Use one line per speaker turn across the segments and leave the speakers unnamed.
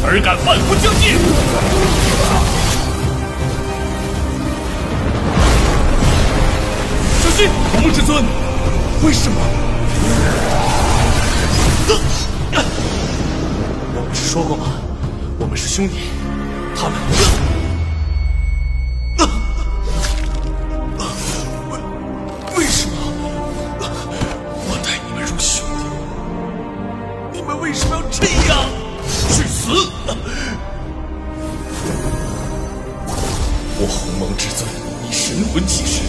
尔敢万夫将进！小心，同盟至尊！为什么？我不是说过吗？我们是兄弟，他们。为什么？我待你们如兄弟，你们为什么要这样？去死！我鸿蒙至尊以神魂起誓，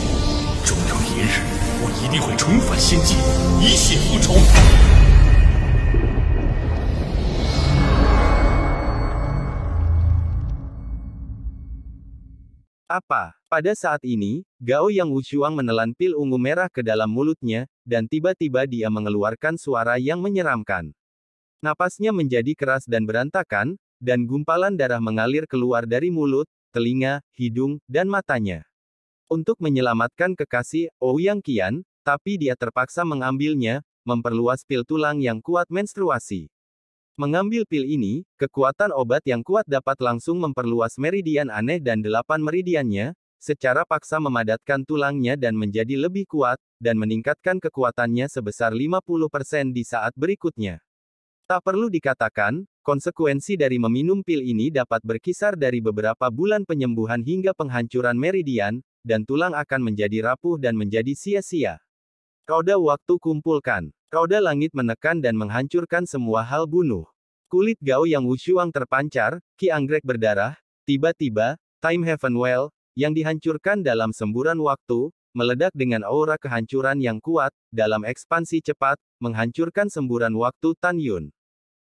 终有一日，我一定会重返仙界，以血复仇。
Apa? Pada saat ini, Gao Yang Wushuang menelan pil ungu merah ke dalam mulutnya, dan tiba-tiba dia mengeluarkan suara yang menyeramkan. Napasnya menjadi keras dan berantakan, dan gumpalan darah mengalir keluar dari mulut, telinga, hidung, dan matanya. Untuk menyelamatkan kekasih, Ouyang Qian, tapi dia terpaksa mengambilnya, memperluas pil tulang yang kuat menstruasi. Mengambil pil ini, kekuatan obat yang kuat dapat langsung memperluas meridian aneh dan 8 meridiannya, secara paksa memadatkan tulangnya dan menjadi lebih kuat, dan meningkatkan kekuatannya sebesar 50% di saat berikutnya. Tak perlu dikatakan, konsekuensi dari meminum pil ini dapat berkisar dari beberapa bulan penyembuhan hingga penghancuran meridian, dan tulang akan menjadi rapuh dan menjadi sia-sia. Roda waktu kumpulkan. Roda langit menekan dan menghancurkan semua hal bunuh. Kulit Gao Yang Wushuang terpancar, Ki anggrek berdarah, tiba-tiba, Time Heaven Well, yang dihancurkan dalam semburan waktu, meledak dengan aura kehancuran yang kuat, dalam ekspansi cepat, menghancurkan semburan waktu Tan Yun.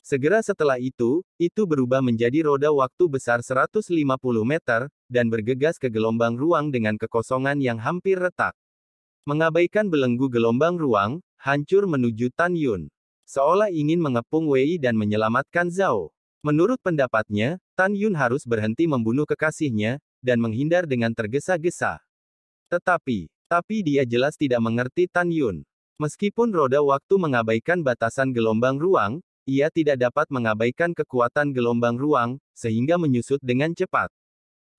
Segera setelah itu berubah menjadi roda waktu besar 150 meter, dan bergegas ke gelombang ruang dengan kekosongan yang hampir retak. Mengabaikan belenggu gelombang ruang, hancur menuju Tan Yun. Seolah ingin mengepung Wei dan menyelamatkan Zhao. Menurut pendapatnya, Tan Yun harus berhenti membunuh kekasihnya, dan menghindar dengan tergesa-gesa. Tetapi dia jelas tidak mengerti Tan Yun. Meskipun roda waktu mengabaikan batasan gelombang ruang, ia tidak dapat mengabaikan kekuatan gelombang ruang, sehingga menyusut dengan cepat.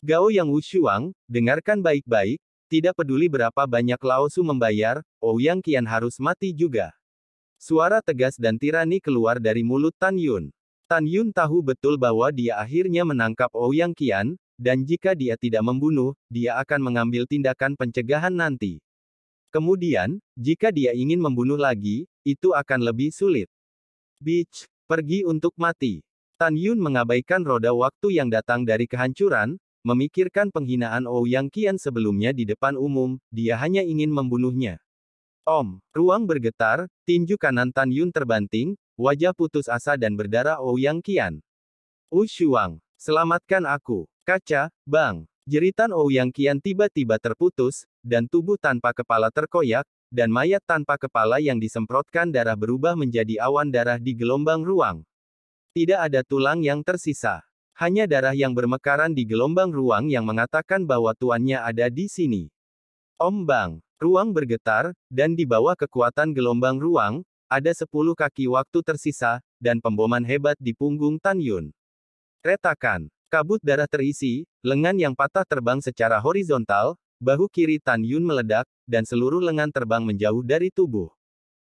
Gao Yang Wushuang, dengarkan baik-baik, tidak peduli berapa banyak Lao Su membayar, Ouyang Qian harus mati juga. Suara tegas dan tirani keluar dari mulut Tan Yun. Tan Yun tahu betul bahwa dia akhirnya menangkap Ouyang Qian, dan jika dia tidak membunuh, dia akan mengambil tindakan pencegahan nanti. Kemudian, jika dia ingin membunuh lagi, itu akan lebih sulit. Bitch, pergi untuk mati. Tan Yun mengabaikan roda waktu yang datang dari kehancuran, memikirkan penghinaan Ouyang Qian sebelumnya di depan umum, dia hanya ingin membunuhnya. Ruang bergetar, tinju kanan Tan Yun terbanting, wajah putus asa dan berdarah Ouyang Qian. Wushuang, selamatkan aku. Kaca, bang. Jeritan Ouyang Qian tiba-tiba terputus, dan tubuh tanpa kepala terkoyak, dan mayat tanpa kepala yang disemprotkan darah berubah menjadi awan darah di gelombang ruang. Tidak ada tulang yang tersisa. Hanya darah yang bermekaran di gelombang ruang yang mengatakan bahwa tuannya ada di sini. Bang. Ruang bergetar, dan di bawah kekuatan gelombang ruang, ada 10 kaki waktu tersisa, dan pemboman hebat di punggung Tan Yun. Retakan. Kabut darah terisi, lengan yang patah terbang secara horizontal, bahu kiri Tan Yun meledak, dan seluruh lengan terbang menjauh dari tubuh.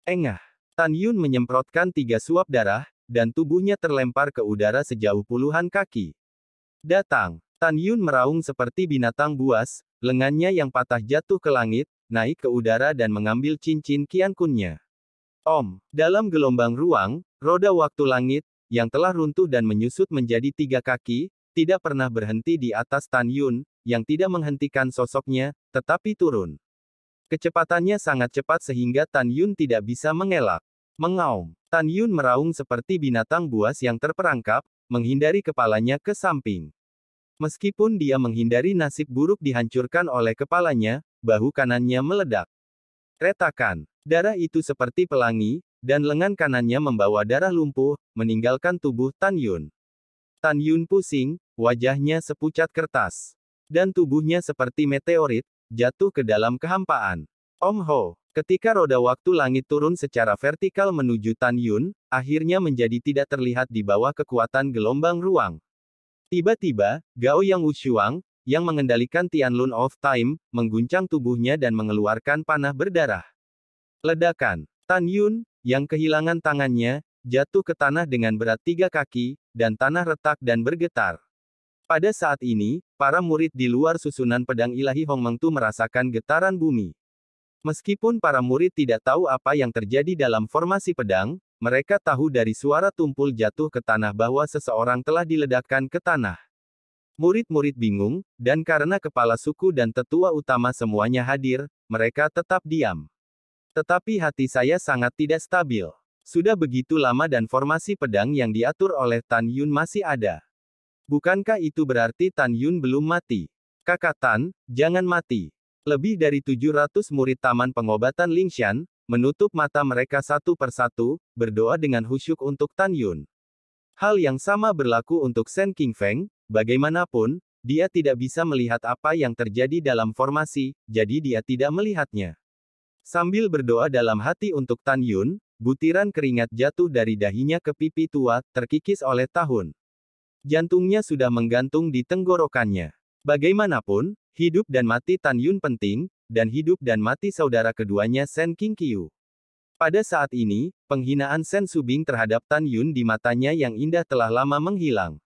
Engah. Tan Yun menyemprotkan 3 suap darah, dan tubuhnya terlempar ke udara sejauh puluhan kaki. Datang. Tan Yun meraung seperti binatang buas, lengannya yang patah jatuh ke langit, naik ke udara dan mengambil cincin Qian Kunnya. Dalam gelombang ruang, roda waktu langit, yang telah runtuh dan menyusut menjadi 3 kaki, tidak pernah berhenti di atas Tan Yun, yang tidak menghentikan sosoknya, tetapi turun. Kecepatannya sangat cepat sehingga Tan Yun tidak bisa mengelak. Mengaum. Tan Yun meraung seperti binatang buas yang terperangkap, menghindari kepalanya ke samping. Meskipun dia menghindari nasib buruk dihancurkan oleh kepalanya, bahu kanannya meledak. Retakan. Darah itu seperti pelangi, dan lengan kanannya membawa darah lumpuh, meninggalkan tubuh Tan Yun. Tan Yun pusing, wajahnya sepucat kertas. Dan tubuhnya seperti meteorit, jatuh ke dalam kehampaan. Ho! Ketika roda waktu langit turun secara vertikal menuju Tan Yun, akhirnya menjadi tidak terlihat di bawah kekuatan gelombang ruang. Tiba-tiba, Gao Yang Wushuang, yang mengendalikan Tianlun of Time, mengguncang tubuhnya dan mengeluarkan panah berdarah. Ledakan. Tan Yun, yang kehilangan tangannya, jatuh ke tanah dengan berat 3 kaki, dan tanah retak dan bergetar. Pada saat ini, para murid di luar susunan pedang ilahi Hongmengtu merasakan getaran bumi. Meskipun para murid tidak tahu apa yang terjadi dalam formasi pedang, mereka tahu dari suara tumpul jatuh ke tanah bahwa seseorang telah diledakkan ke tanah. Murid-murid bingung, dan karena kepala suku dan tetua utama semuanya hadir, mereka tetap diam. Tetapi hati saya sangat tidak stabil. Sudah begitu lama dan formasi pedang yang diatur oleh Tan Yun masih ada. Bukankah itu berarti Tan Yun belum mati? Kakak Tan, jangan mati. Lebih dari 700 murid Taman Pengobatan Lingshan, menutup mata mereka satu persatu, berdoa dengan khusyuk untuk Tan Yun. Hal yang sama berlaku untuk Shen Qingfeng, bagaimanapun, dia tidak bisa melihat apa yang terjadi dalam formasi, jadi dia tidak melihatnya. Sambil berdoa dalam hati untuk Tan Yun, butiran keringat jatuh dari dahinya ke pipi tua, terkikis oleh tahun. Jantungnya sudah menggantung di tenggorokannya. Bagaimanapun, hidup dan mati Tan Yun penting, dan hidup dan mati saudara keduanya Shen Qingqiu. Pada saat ini, penghinaan Shen Subing terhadap Tan Yun di matanya yang indah telah lama menghilang.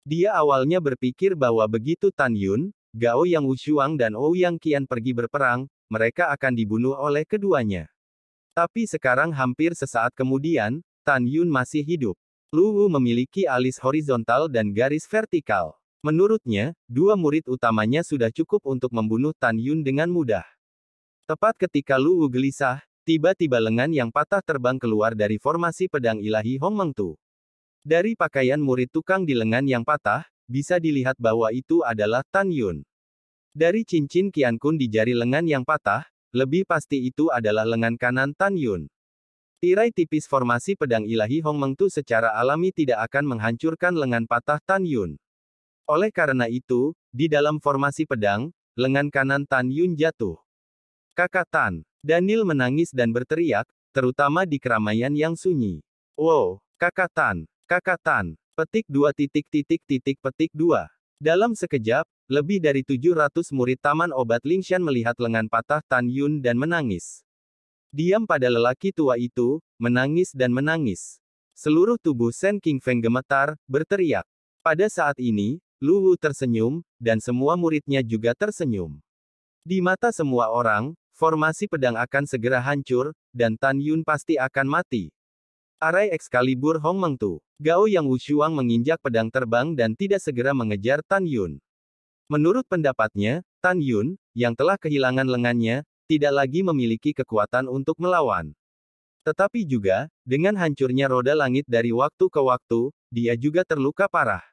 Dia awalnya berpikir bahwa begitu Tan Yun, Gao Yang Wushuang dan Ouyang Qian pergi berperang, mereka akan dibunuh oleh keduanya. Tapi sekarang hampir sesaat kemudian, Tan Yun masih hidup. Lu Wu memiliki alis horizontal dan garis vertikal. Menurutnya, dua murid utamanya sudah cukup untuk membunuh Tan Yun dengan mudah. Tepat ketika Lu Wu gelisah, tiba-tiba lengan yang patah terbang keluar dari formasi pedang ilahi Hongmengtu. Dari pakaian murid tukang di lengan yang patah, bisa dilihat bahwa itu adalah Tan Yun. Dari cincin Qiankun di jari lengan yang patah, lebih pasti itu adalah lengan kanan Tan Yun. Tirai tipis formasi pedang ilahi Hongmengtu secara alami tidak akan menghancurkan lengan patah Tan Yun. Oleh karena itu, di dalam formasi pedang, lengan kanan Tan Yun jatuh. Kakak Tan. Daniel menangis dan berteriak, terutama di keramaian yang sunyi. Wow, Kakak Tan. Kakak Tan. Petik 2. Dalam sekejap, lebih dari 700 murid Taman Obat Lingshan melihat lengan patah Tan Yun dan menangis. Diam pada lelaki tua itu, menangis dan menangis. Seluruh tubuh Shen Qingfeng gemetar, berteriak. Pada saat ini, Lu Wu tersenyum, dan semua muridnya juga tersenyum. Di mata semua orang, formasi pedang akan segera hancur, dan Tan Yun pasti akan mati. Arai Excalibur Hongmengtu. Gao Yang Wushuang menginjak pedang terbang dan tidak segera mengejar Tan Yun. Menurut pendapatnya, Tan Yun, yang telah kehilangan lengannya, tidak lagi memiliki kekuatan untuk melawan. Tetapi juga, dengan hancurnya roda langit dari waktu ke waktu, dia juga terluka parah.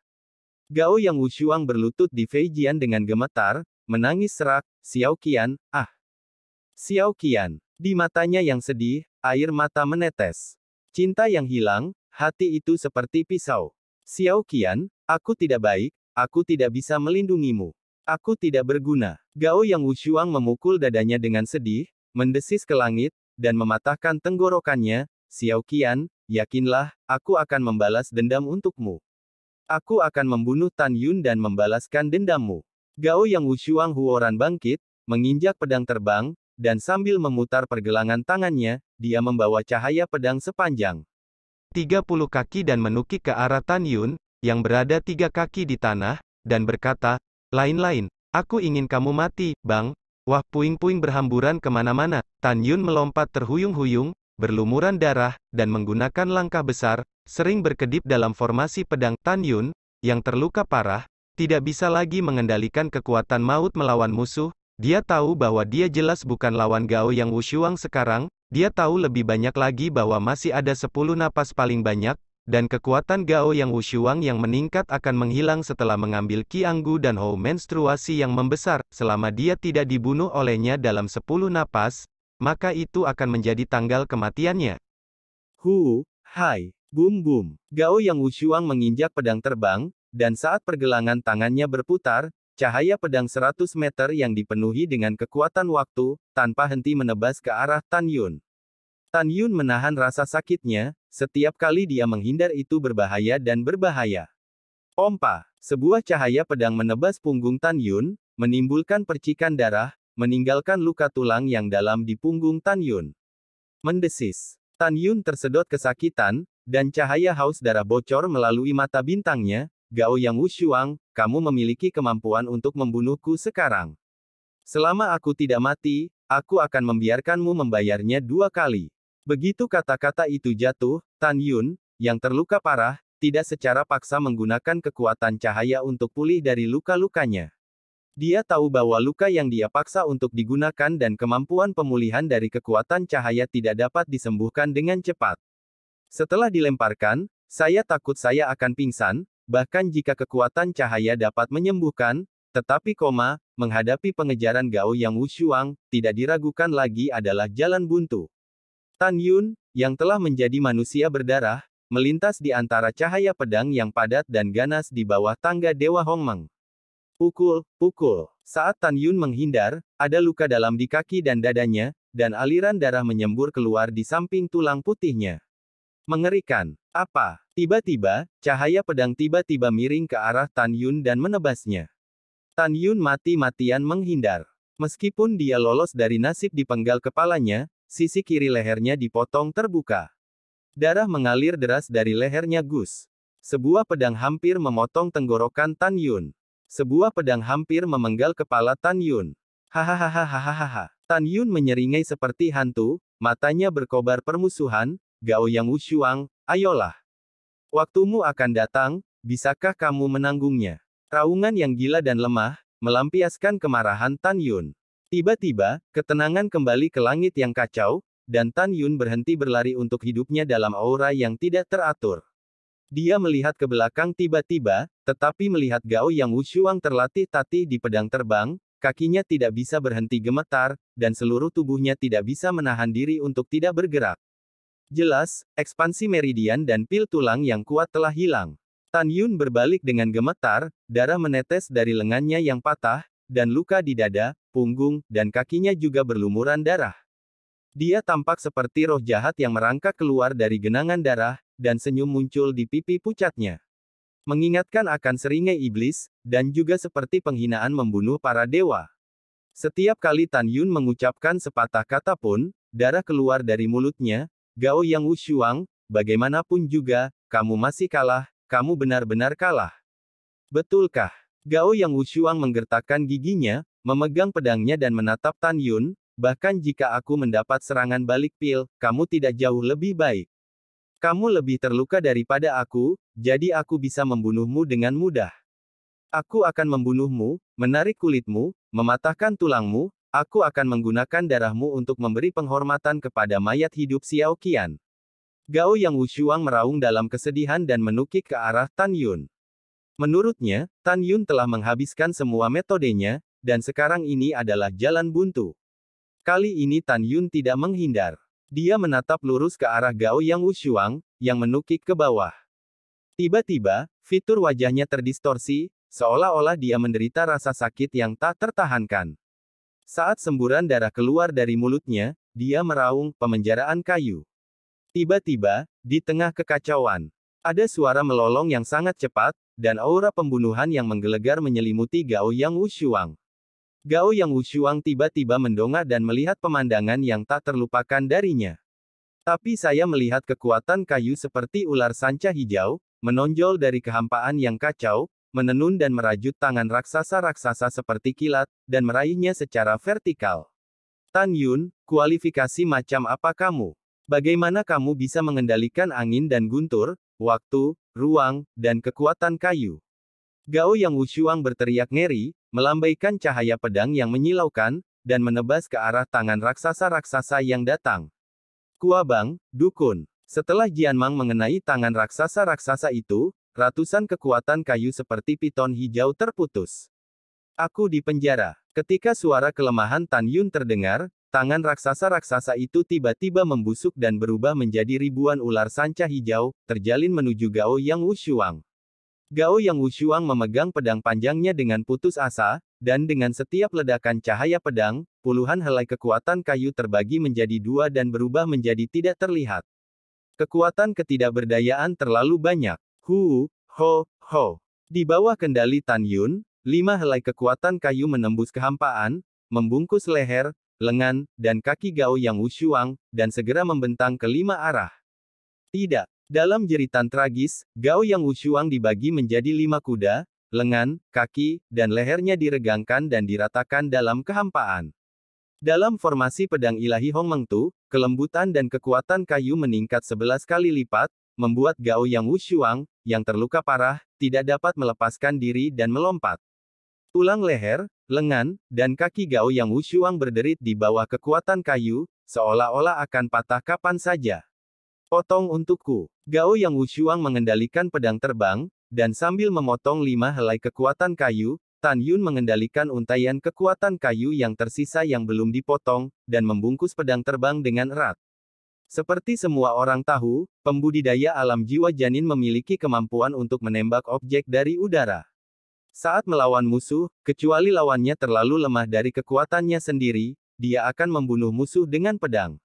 Gao Yang Wushuang berlutut di Fei Jian dengan gemetar, menangis serak, Xiao Qian, ah. Xiao Qian. Di matanya yang sedih, air mata menetes. Cinta yang hilang, hati itu seperti pisau. Xiao Qian, aku tidak baik, aku tidak bisa melindungimu. Aku tidak berguna. Gao Yang Wushuang memukul dadanya dengan sedih, mendesis ke langit, dan mematahkan tenggorokannya, Xiao Qian, yakinlah, aku akan membalas dendam untukmu. Aku akan membunuh Tan Yun dan membalaskan dendammu. Gao Yang Wushuang huoran bangkit, menginjak pedang terbang, dan sambil memutar pergelangan tangannya, dia membawa cahaya pedang sepanjang 30 kaki dan menukik ke arah Tan Yun, yang berada 3 kaki di tanah, dan berkata, lain-lain, aku ingin kamu mati, Bang. Wah, puing-puing berhamburan kemana-mana. Tan Yun melompat terhuyung-huyung, berlumuran darah, dan menggunakan langkah besar, sering berkedip dalam formasi pedang. Tan Yun, yang terluka parah, tidak bisa lagi mengendalikan kekuatan maut melawan musuh. Dia tahu bahwa dia jelas bukan lawan Gao Yang Wushuang sekarang, dia tahu lebih banyak lagi bahwa masih ada 10 napas paling banyak, dan kekuatan Gao Yang Wushuang yang meningkat akan menghilang setelah mengambil Qi Anggu dan Hou menstruasi yang membesar. Selama dia tidak dibunuh olehnya dalam 10 napas, maka itu akan menjadi tanggal kematiannya. Hai, bum. Gao Yang Wushuang menginjak pedang terbang, dan saat pergelangan tangannya berputar, cahaya pedang 100 meter yang dipenuhi dengan kekuatan waktu, tanpa henti menebas ke arah Tan Yun. Tan Yun menahan rasa sakitnya, setiap kali dia menghindar itu berbahaya dan berbahaya. Pompa, sebuah cahaya pedang menebas punggung Tan Yun, menimbulkan percikan darah, meninggalkan luka tulang yang dalam di punggung Tan Yun. Mendesis. Tan Yun tersedot kesakitan, dan cahaya haus darah bocor melalui mata bintangnya. Gao Yang Wushuang, kamu memiliki kemampuan untuk membunuhku sekarang. Selama aku tidak mati, aku akan membiarkanmu membayarnya 2 kali. Begitu kata-kata itu jatuh, Tan Yun, yang terluka parah, tidak secara paksa menggunakan kekuatan cahaya untuk pulih dari luka-lukanya. Dia tahu bahwa luka yang dia paksa untuk digunakan dan kemampuan pemulihan dari kekuatan cahaya tidak dapat disembuhkan dengan cepat. Setelah dilemparkan, saya takut saya akan pingsan, bahkan jika kekuatan cahaya dapat menyembuhkan, tetapi menghadapi pengejaran Gao Yang Wushuang, tidak diragukan lagi adalah jalan buntu. Tan Yun, yang telah menjadi manusia berdarah, melintas di antara cahaya pedang yang padat dan ganas di bawah tangga Dewa Hongmeng. Pukul. Saat Tan Yun menghindar, ada luka dalam di kaki dan dadanya, dan aliran darah menyembur keluar di samping tulang putihnya. Mengerikan. Apa? Tiba-tiba, cahaya pedang tiba-tiba miring ke arah Tan Yun dan menebasnya. Tan Yun mati-matian menghindar. Meskipun dia lolos dari nasib dipenggal kepalanya, sisi kiri lehernya dipotong terbuka. Darah mengalir deras dari lehernya Gus. Sebuah pedang hampir memotong tenggorokan Tan Yun. Sebuah pedang hampir memenggal kepala Tan Yun. Hahaha. Tan Yun menyeringai seperti hantu, matanya berkobar permusuhan. Gao Yang Wushuang, ayolah. Waktumu akan datang, bisakah kamu menanggungnya? Raungan yang gila dan lemah, melampiaskan kemarahan Tan Yun. Tiba-tiba, ketenangan kembali ke langit yang kacau, dan Tan Yun berhenti berlari untuk hidupnya dalam aura yang tidak teratur. Dia melihat ke belakang tiba-tiba, tetapi melihat Gao Yang Wushuang terlatih-tatih di pedang terbang, kakinya tidak bisa berhenti gemetar, dan seluruh tubuhnya tidak bisa menahan diri untuk tidak bergerak. Jelas, ekspansi meridian dan pil tulang yang kuat telah hilang. Tan Yun berbalik dengan gemetar, darah menetes dari lengannya yang patah, dan luka di dada, punggung, dan kakinya juga berlumuran darah. Dia tampak seperti roh jahat yang merangkak keluar dari genangan darah, dan senyum muncul di pipi pucatnya. Mengingatkan akan seringai iblis, dan juga seperti penghinaan membunuh para dewa. Setiap kali Tan Yun mengucapkan sepatah kata pun, darah keluar dari mulutnya. Gao Yang Wushuang, bagaimanapun juga, kamu masih kalah, kamu benar-benar kalah. Betulkah? Gao Yang Wushuang menggertakkan giginya, memegang pedangnya dan menatap Tan Yun, bahkan jika aku mendapat serangan balik pil, kamu tidak jauh lebih baik. Kamu lebih terluka daripada aku, jadi aku bisa membunuhmu dengan mudah. Aku akan membunuhmu, menarik kulitmu, mematahkan tulangmu, aku akan menggunakan darahmu untuk memberi penghormatan kepada mayat hidup Xiao Qian. Gao Yang Wushuang meraung dalam kesedihan dan menukik ke arah Tan Yun. Menurutnya, Tan Yun telah menghabiskan semua metodenya, dan sekarang ini adalah jalan buntu. Kali ini Tan Yun tidak menghindar. Dia menatap lurus ke arah Gao Yang Wushuang, yang menukik ke bawah. Tiba-tiba, fitur wajahnya terdistorsi, seolah-olah dia menderita rasa sakit yang tak tertahankan. Saat semburan darah keluar dari mulutnya, dia meraung, pemenjaraan kayu. Tiba-tiba, di tengah kekacauan, ada suara melolong yang sangat cepat, dan aura pembunuhan yang menggelegar menyelimuti Gao Yang Wushuang. Gao Yang Wushuang tiba-tiba mendongak dan melihat pemandangan yang tak terlupakan darinya. Tapi saya melihat kekuatan kayu seperti ular sanca hijau, menonjol dari kehampaan yang kacau, menenun dan merajut tangan raksasa-raksasa seperti kilat, dan meraihnya secara vertikal. Tan Yun, kualifikasi macam apa kamu? Bagaimana kamu bisa mengendalikan angin dan guntur, waktu, ruang, dan kekuatan kayu? Gao Yang Wushuang berteriak ngeri, melambaikan cahaya pedang yang menyilaukan, dan menebas ke arah tangan raksasa-raksasa yang datang. Kuabang, dukun. Setelah Jianmang mengenai tangan raksasa-raksasa itu, ratusan kekuatan kayu seperti piton hijau terputus. Aku di penjara. Ketika suara kelemahan Tan Yun terdengar, tangan raksasa-raksasa itu tiba-tiba membusuk dan berubah menjadi ribuan ular sanca hijau, terjalin menuju Gao Yang Wushuang. Gao Yang Wushuang memegang pedang panjangnya dengan putus asa, dan dengan setiap ledakan cahaya pedang, puluhan helai kekuatan kayu terbagi menjadi dua dan berubah menjadi tidak terlihat. Kekuatan ketidakberdayaan terlalu banyak. Ho. Di bawah kendali Tan Yun, 5 helai kekuatan kayu menembus kehampaan, membungkus leher, lengan, dan kaki Gao Yang Wushuang, dan segera membentang ke 5 arah. Tidak. Dalam jeritan tragis, Gao Yang Wushuang dibagi menjadi 5 kuda, lengan, kaki, dan lehernya diregangkan dan diratakan dalam kehampaan. Dalam formasi pedang ilahi Hong Mengtu, kelembutan dan kekuatan kayu meningkat 11 kali lipat, membuat Gao Yang Wushuang, yang terluka parah, tidak dapat melepaskan diri dan melompat. Tulang leher, lengan, dan kaki Gao Yang Wushuang berderit di bawah kekuatan kayu, seolah-olah akan patah kapan saja. Potong untukku. Gao Yang Wushuang mengendalikan pedang terbang, dan sambil memotong 5 helai kekuatan kayu, Tan Yun mengendalikan untaian kekuatan kayu yang tersisa yang belum dipotong, dan membungkus pedang terbang dengan erat. Seperti semua orang tahu, pembudidaya alam jiwa janin memiliki kemampuan untuk menembak objek dari udara. Saat melawan musuh, kecuali lawannya terlalu lemah dari kekuatannya sendiri, dia akan membunuh musuh dengan pedang.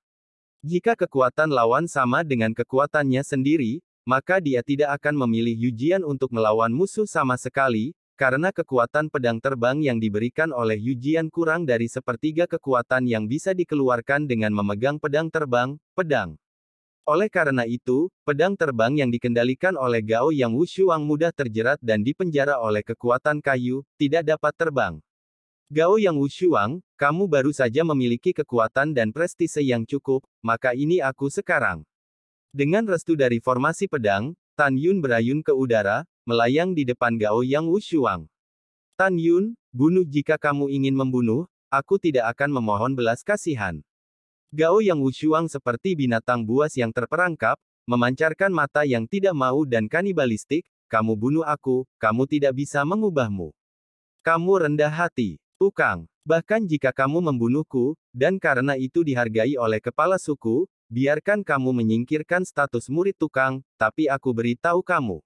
Jika kekuatan lawan sama dengan kekuatannya sendiri, maka dia tidak akan memilih Yujian untuk melawan musuh sama sekali, karena kekuatan pedang terbang yang diberikan oleh Yujian kurang dari sepertiga kekuatan yang bisa dikeluarkan dengan memegang pedang terbang, pedang. Oleh karena itu, pedang terbang yang dikendalikan oleh Gao Yang Wushuang mudah terjerat dan dipenjara oleh kekuatan kayu, tidak dapat terbang. Gao Yang Wushuang, kamu baru saja memiliki kekuatan dan prestise yang cukup, maka ini aku sekarang. Dengan restu dari formasi pedang, Tan Yun berayun ke udara, melayang di depan Gao Yang Wushuang. Tan Yun, bunuh jika kamu ingin membunuh, aku tidak akan memohon belas kasihan. Gao Yang Wushuang seperti binatang buas yang terperangkap, memancarkan mata yang tidak mau dan kanibalistik, kamu bunuh aku, kamu tidak bisa mengubahmu. Kamu rendah hati. Tukang, bahkan jika kamu membunuhku, dan karena itu dihargai oleh kepala suku, biarkan kamu menyingkirkan status murid tukang, tapi aku beritahu kamu.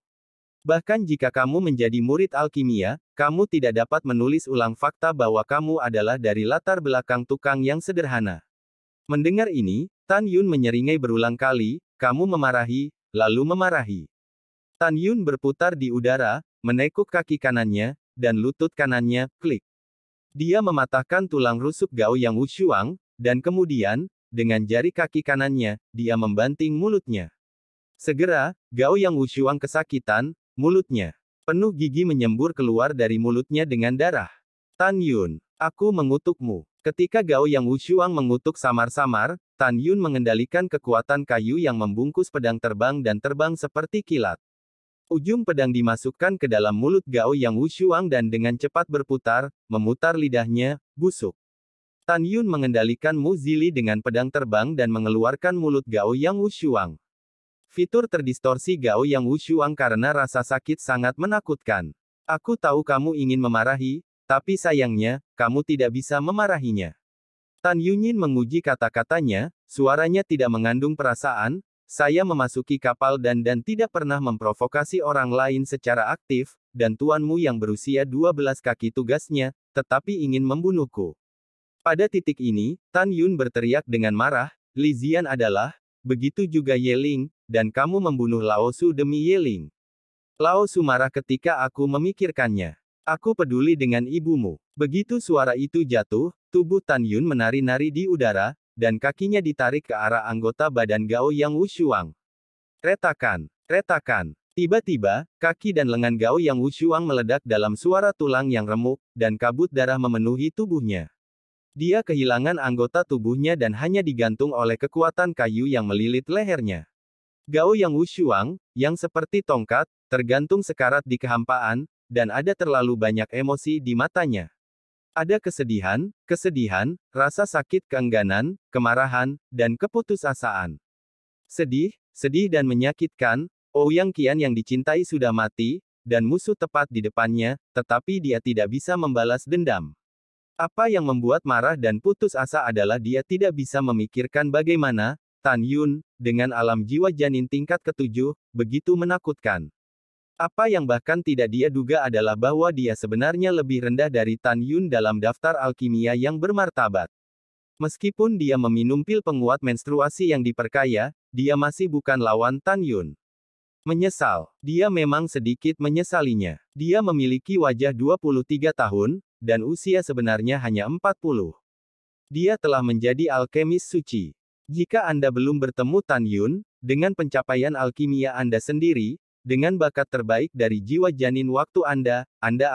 Bahkan jika kamu menjadi murid alkimia, kamu tidak dapat menulis ulang fakta bahwa kamu adalah dari latar belakang tukang yang sederhana. Mendengar ini, Tan Yun menyeringai berulang kali, kamu memarahi, lalu memarahi. Tan Yun berputar di udara, menekuk kaki kanannya, dan lutut kanannya, klik. Dia mematahkan tulang rusuk Gao Yang Wushuang, dan kemudian, dengan jari kaki kanannya, dia membanting mulutnya. Segera, Gao Yang Wushuang kesakitan, mulutnya penuh gigi menyembur keluar dari mulutnya dengan darah. Tan Yun, aku mengutukmu. Ketika Gao Yang Wushuang mengutuk samar-samar, Tan Yun mengendalikan kekuatan kayu yang membungkus pedang terbang dan terbang seperti kilat. Ujung pedang dimasukkan ke dalam mulut Gao Yang Wushuang dan dengan cepat berputar, memutar lidahnya, busuk. Tan Yun mengendalikan Mu Zili dengan pedang terbang dan mengeluarkan mulut Gao Yang Wushuang. Fitur terdistorsi Gao Yang Wushuang karena rasa sakit sangat menakutkan. Aku tahu kamu ingin memarahi, tapi sayangnya, kamu tidak bisa memarahinya. Tan Yunyin menguji kata-katanya, suaranya tidak mengandung perasaan. Saya memasuki kapal dan tidak pernah memprovokasi orang lain secara aktif, dan tuanmu yang berusia 12 kaki tugasnya, tetapi ingin membunuhku. Pada titik ini, Tan Yun berteriak dengan marah, Li Zian adalah, begitu juga Ye Ling, dan kamu membunuh Lao Su demi Ye Ling. Lao Su marah ketika aku memikirkannya. Aku peduli dengan ibumu. Begitu suara itu jatuh, tubuh Tan Yun menari-nari di udara, dan kakinya ditarik ke arah anggota badan Gao Yang Wushuang. Retakan. Tiba-tiba, kaki dan lengan Gao Yang Wushuang meledak dalam suara tulang yang remuk, dan kabut darah memenuhi tubuhnya. Dia kehilangan anggota tubuhnya dan hanya digantung oleh kekuatan kayu yang melilit lehernya. Gao Yang Wushuang, yang seperti tongkat, tergantung sekarat di kehampaan, dan ada terlalu banyak emosi di matanya. Ada kesedihan, rasa sakit keengganan, kemarahan, dan keputusasaan. Sedih dan menyakitkan, Ouyang Qian yang dicintai sudah mati, dan musuh tepat di depannya, tetapi dia tidak bisa membalas dendam. Apa yang membuat marah dan putus asa adalah dia tidak bisa memikirkan bagaimana, Tan Yun, dengan alam jiwa janin tingkat ke-7, begitu menakutkan. Apa yang bahkan tidak dia duga adalah bahwa dia sebenarnya lebih rendah dari Tan Yun dalam daftar alkimia yang bermartabat. Meskipun dia meminum pil penguat menstruasi yang diperkaya, dia masih bukan lawan Tan Yun. Menyesal. Dia memang sedikit menyesalinya. Dia memiliki wajah 23 tahun, dan usia sebenarnya hanya 40. Dia telah menjadi alkemis suci. Jika Anda belum bertemu Tan Yun, dengan pencapaian alkimia Anda sendiri, dengan bakat terbaik dari jiwa janin waktu Anda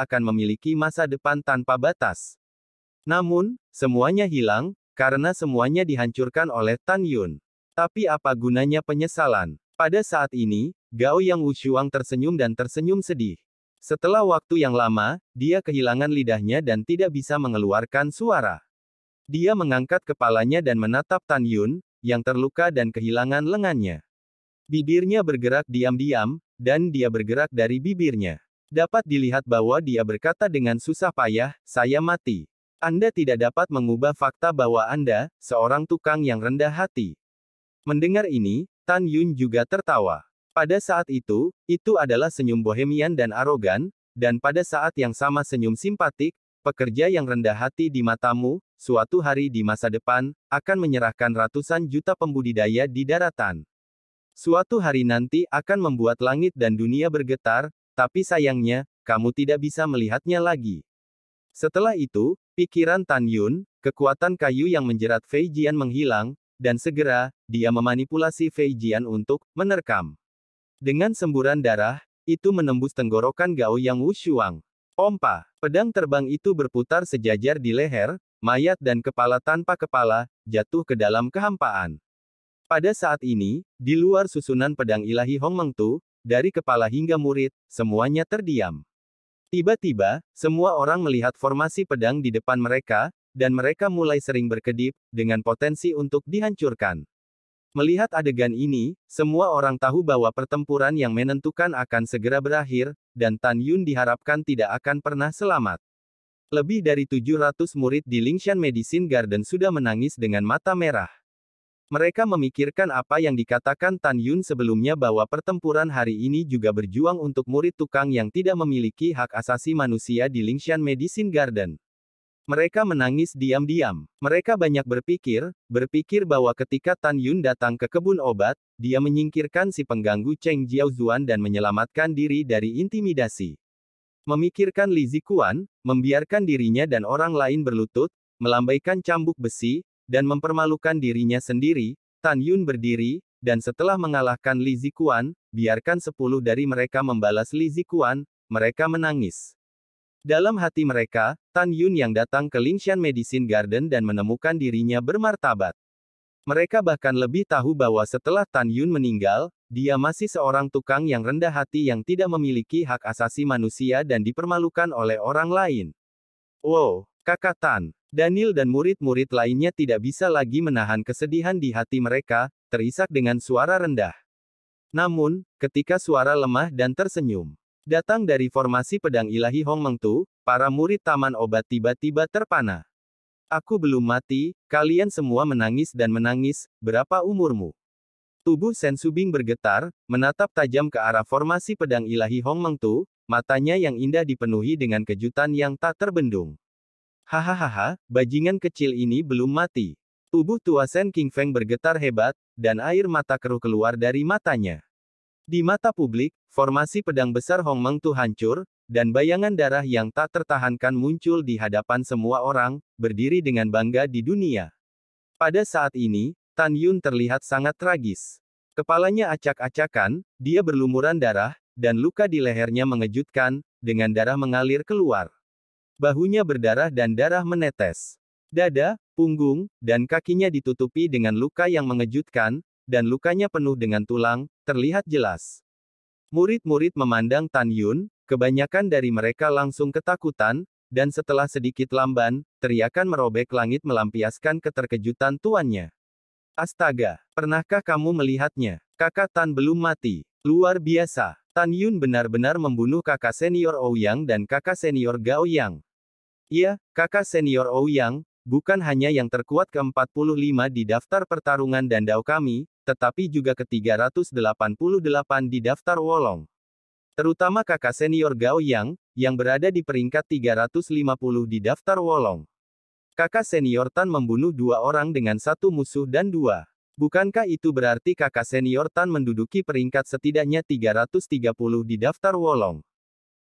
akan memiliki masa depan tanpa batas. Namun, semuanya hilang, karena semuanya dihancurkan oleh Tan Yun. Tapi apa gunanya penyesalan? Pada saat ini, Gao Yang Wushuang tersenyum dan tersenyum sedih. Setelah waktu yang lama, dia kehilangan lidahnya dan tidak bisa mengeluarkan suara. Dia mengangkat kepalanya dan menatap Tan Yun, yang terluka dan kehilangan lengannya. Bibirnya bergerak diam-diam, dan dia bergerak dari bibirnya. Dapat dilihat bahwa dia berkata dengan susah payah, "Saya mati." Anda tidak dapat mengubah fakta bahwa Anda, seorang tukang yang rendah hati. Mendengar ini, Tan Yun juga tertawa. Pada saat itu adalah senyum bohemian dan arogan, dan pada saat yang sama senyum simpatik, pekerja yang rendah hati di matamu, suatu hari di masa depan, akan menyerahkan ratusan juta pembudidaya di daratan. Suatu hari nanti akan membuat langit dan dunia bergetar, tapi sayangnya, kamu tidak bisa melihatnya lagi. Setelah itu, pikiran Tan Yun, kekuatan kayu yang menjerat Fei Jian menghilang, dan segera, dia memanipulasi Fei Jian untuk menerkam. Dengan semburan darah, itu menembus tenggorokan Gao Yang Wushuang. Pompa, pedang terbang itu berputar sejajar di leher, mayat dan kepala tanpa kepala, jatuh ke dalam kehampaan. Pada saat ini, di luar susunan pedang ilahi Hong Mengtu, dari kepala hingga murid, semuanya terdiam. Tiba-tiba, semua orang melihat formasi pedang di depan mereka, dan mereka mulai sering berkedip, dengan potensi untuk dihancurkan. Melihat adegan ini, semua orang tahu bahwa pertempuran yang menentukan akan segera berakhir, dan Tan Yun diharapkan tidak akan pernah selamat. Lebih dari 700 murid di Lingshan Medicine Garden sudah menangis dengan mata merah. Mereka memikirkan apa yang dikatakan Tan Yun sebelumnya bahwa pertempuran hari ini juga berjuang untuk murid tukang yang tidak memiliki hak asasi manusia di Lingshan Medicine Garden. Mereka menangis diam-diam. Mereka banyak berpikir bahwa ketika Tan Yun datang ke kebun obat, dia menyingkirkan si pengganggu Cheng Jiaozuan dan menyelamatkan diri dari intimidasi. Memikirkan Li Zikuan, membiarkan dirinya dan orang lain berlutut, melambaikan cambuk besi, dan mempermalukan dirinya sendiri, Tan Yun berdiri, dan setelah mengalahkan Li Zikuan, biarkan 10 dari mereka membalas Li Zikuan, mereka menangis. Dalam hati mereka, Tan Yun yang datang ke Lingshan Medicine Garden dan menemukan dirinya bermartabat. Mereka bahkan lebih tahu bahwa setelah Tan Yun meninggal, dia masih seorang tukang yang rendah hati yang tidak memiliki hak asasi manusia dan dipermalukan oleh orang lain. Wow, Kakak Tan. Daniel dan murid-murid lainnya tidak bisa lagi menahan kesedihan di hati mereka, terisak dengan suara rendah. Namun, ketika suara lemah dan tersenyum datang dari formasi pedang ilahi Hong Mengtu, para murid taman obat tiba-tiba terpana. Aku belum mati, kalian semua menangis dan menangis, berapa umurmu? Tubuh Sen Subing bergetar, menatap tajam ke arah formasi pedang ilahi Hong Mengtu, matanya yang indah dipenuhi dengan kejutan yang tak terbendung. Hahaha, bajingan kecil ini belum mati. Tubuh tua Sen King Feng bergetar hebat, dan air mata keruh keluar dari matanya. Di mata publik, formasi pedang besar Hong Mengtu hancur, dan bayangan darah yang tak tertahankan muncul di hadapan semua orang, berdiri dengan bangga di dunia. Pada saat ini, Tan Yun terlihat sangat tragis. Kepalanya acak-acakan, dia berlumuran darah, dan luka di lehernya mengejutkan, dengan darah mengalir keluar. Bahunya berdarah dan darah menetes. Dada, punggung, dan kakinya ditutupi dengan luka yang mengejutkan, dan lukanya penuh dengan tulang, terlihat jelas. Murid-murid memandang Tan Yun, kebanyakan dari mereka langsung ketakutan, dan setelah sedikit lamban, teriakan merobek langit melampiaskan keterkejutan tuannya. Astaga, pernahkah kamu melihatnya? Kakak Tan belum mati. Luar biasa. Tan Yun benar-benar membunuh kakak senior Ouyang dan kakak senior Gao Yang. Iya, kakak senior Ouyang, bukan hanya yang terkuat ke-45 di daftar pertarungan dan Dao kami, tetapi juga ke-388 di daftar Wolong. Terutama kakak senior Gao Yang, yang berada di peringkat 350 di daftar Wolong. Kakak senior Tan membunuh 2 orang dengan 1 musuh dan 2. Bukankah itu berarti kakak senior Tan menduduki peringkat setidaknya 330 di daftar Wolong?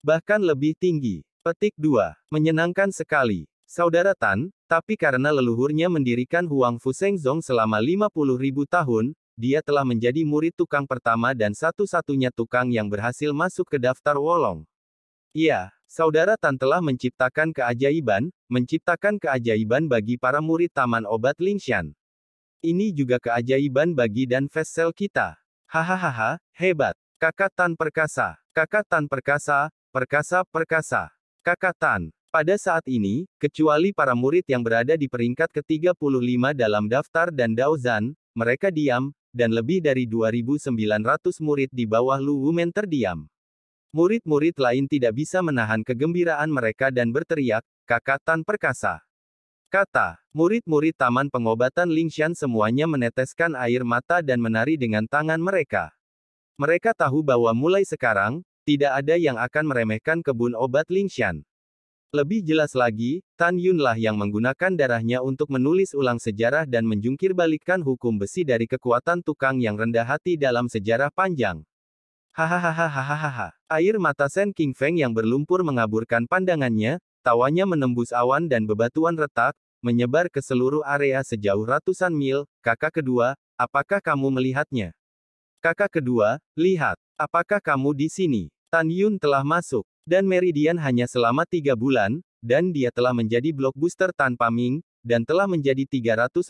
Bahkan lebih tinggi. Petik 2. Menyenangkan sekali. Saudara Tan, tapi karena leluhurnya mendirikan Huang Fu Shengzong selama 50.000 tahun, dia telah menjadi murid tukang pertama dan satu-satunya tukang yang berhasil masuk ke daftar Wolong. Iya, Saudara Tan telah menciptakan keajaiban bagi para murid Taman Obat Lingshan. Ini juga keajaiban bagi dan Fessel kita. Hahaha, hebat. Kakak Tan perkasa. Kakak Tan perkasa, perkasa. Kakak Tan. Pada saat ini, kecuali para murid yang berada di peringkat ke-35 dalam daftar dan Daozan, mereka diam, dan lebih dari 2.900 murid di bawah Lu Wumen terdiam. Murid-murid lain tidak bisa menahan kegembiraan mereka dan berteriak, Kakak Tan perkasa. Kata, murid-murid Taman Pengobatan Lingshan semuanya meneteskan air mata dan menari dengan tangan mereka. Mereka tahu bahwa mulai sekarang, tidak ada yang akan meremehkan kebun obat Lingshan. Lebih jelas lagi, Tan Yun lah yang menggunakan darahnya untuk menulis ulang sejarah dan menjungkirbalikkan hukum besi dari kekuatan tukang yang rendah hati dalam sejarah panjang. Hahaha. Air mata Shen Qingfeng yang berlumpur mengaburkan pandangannya, tawanya menembus awan dan bebatuan retak, menyebar ke seluruh area sejauh ratusan mil. Kakak kedua, apakah kamu melihatnya? Kakak kedua, lihat. Apakah kamu di sini? Tan Yun telah masuk. Dan Meridian hanya selama 3 bulan, dan dia telah menjadi blockbuster tanpa Ming, dan telah menjadi 350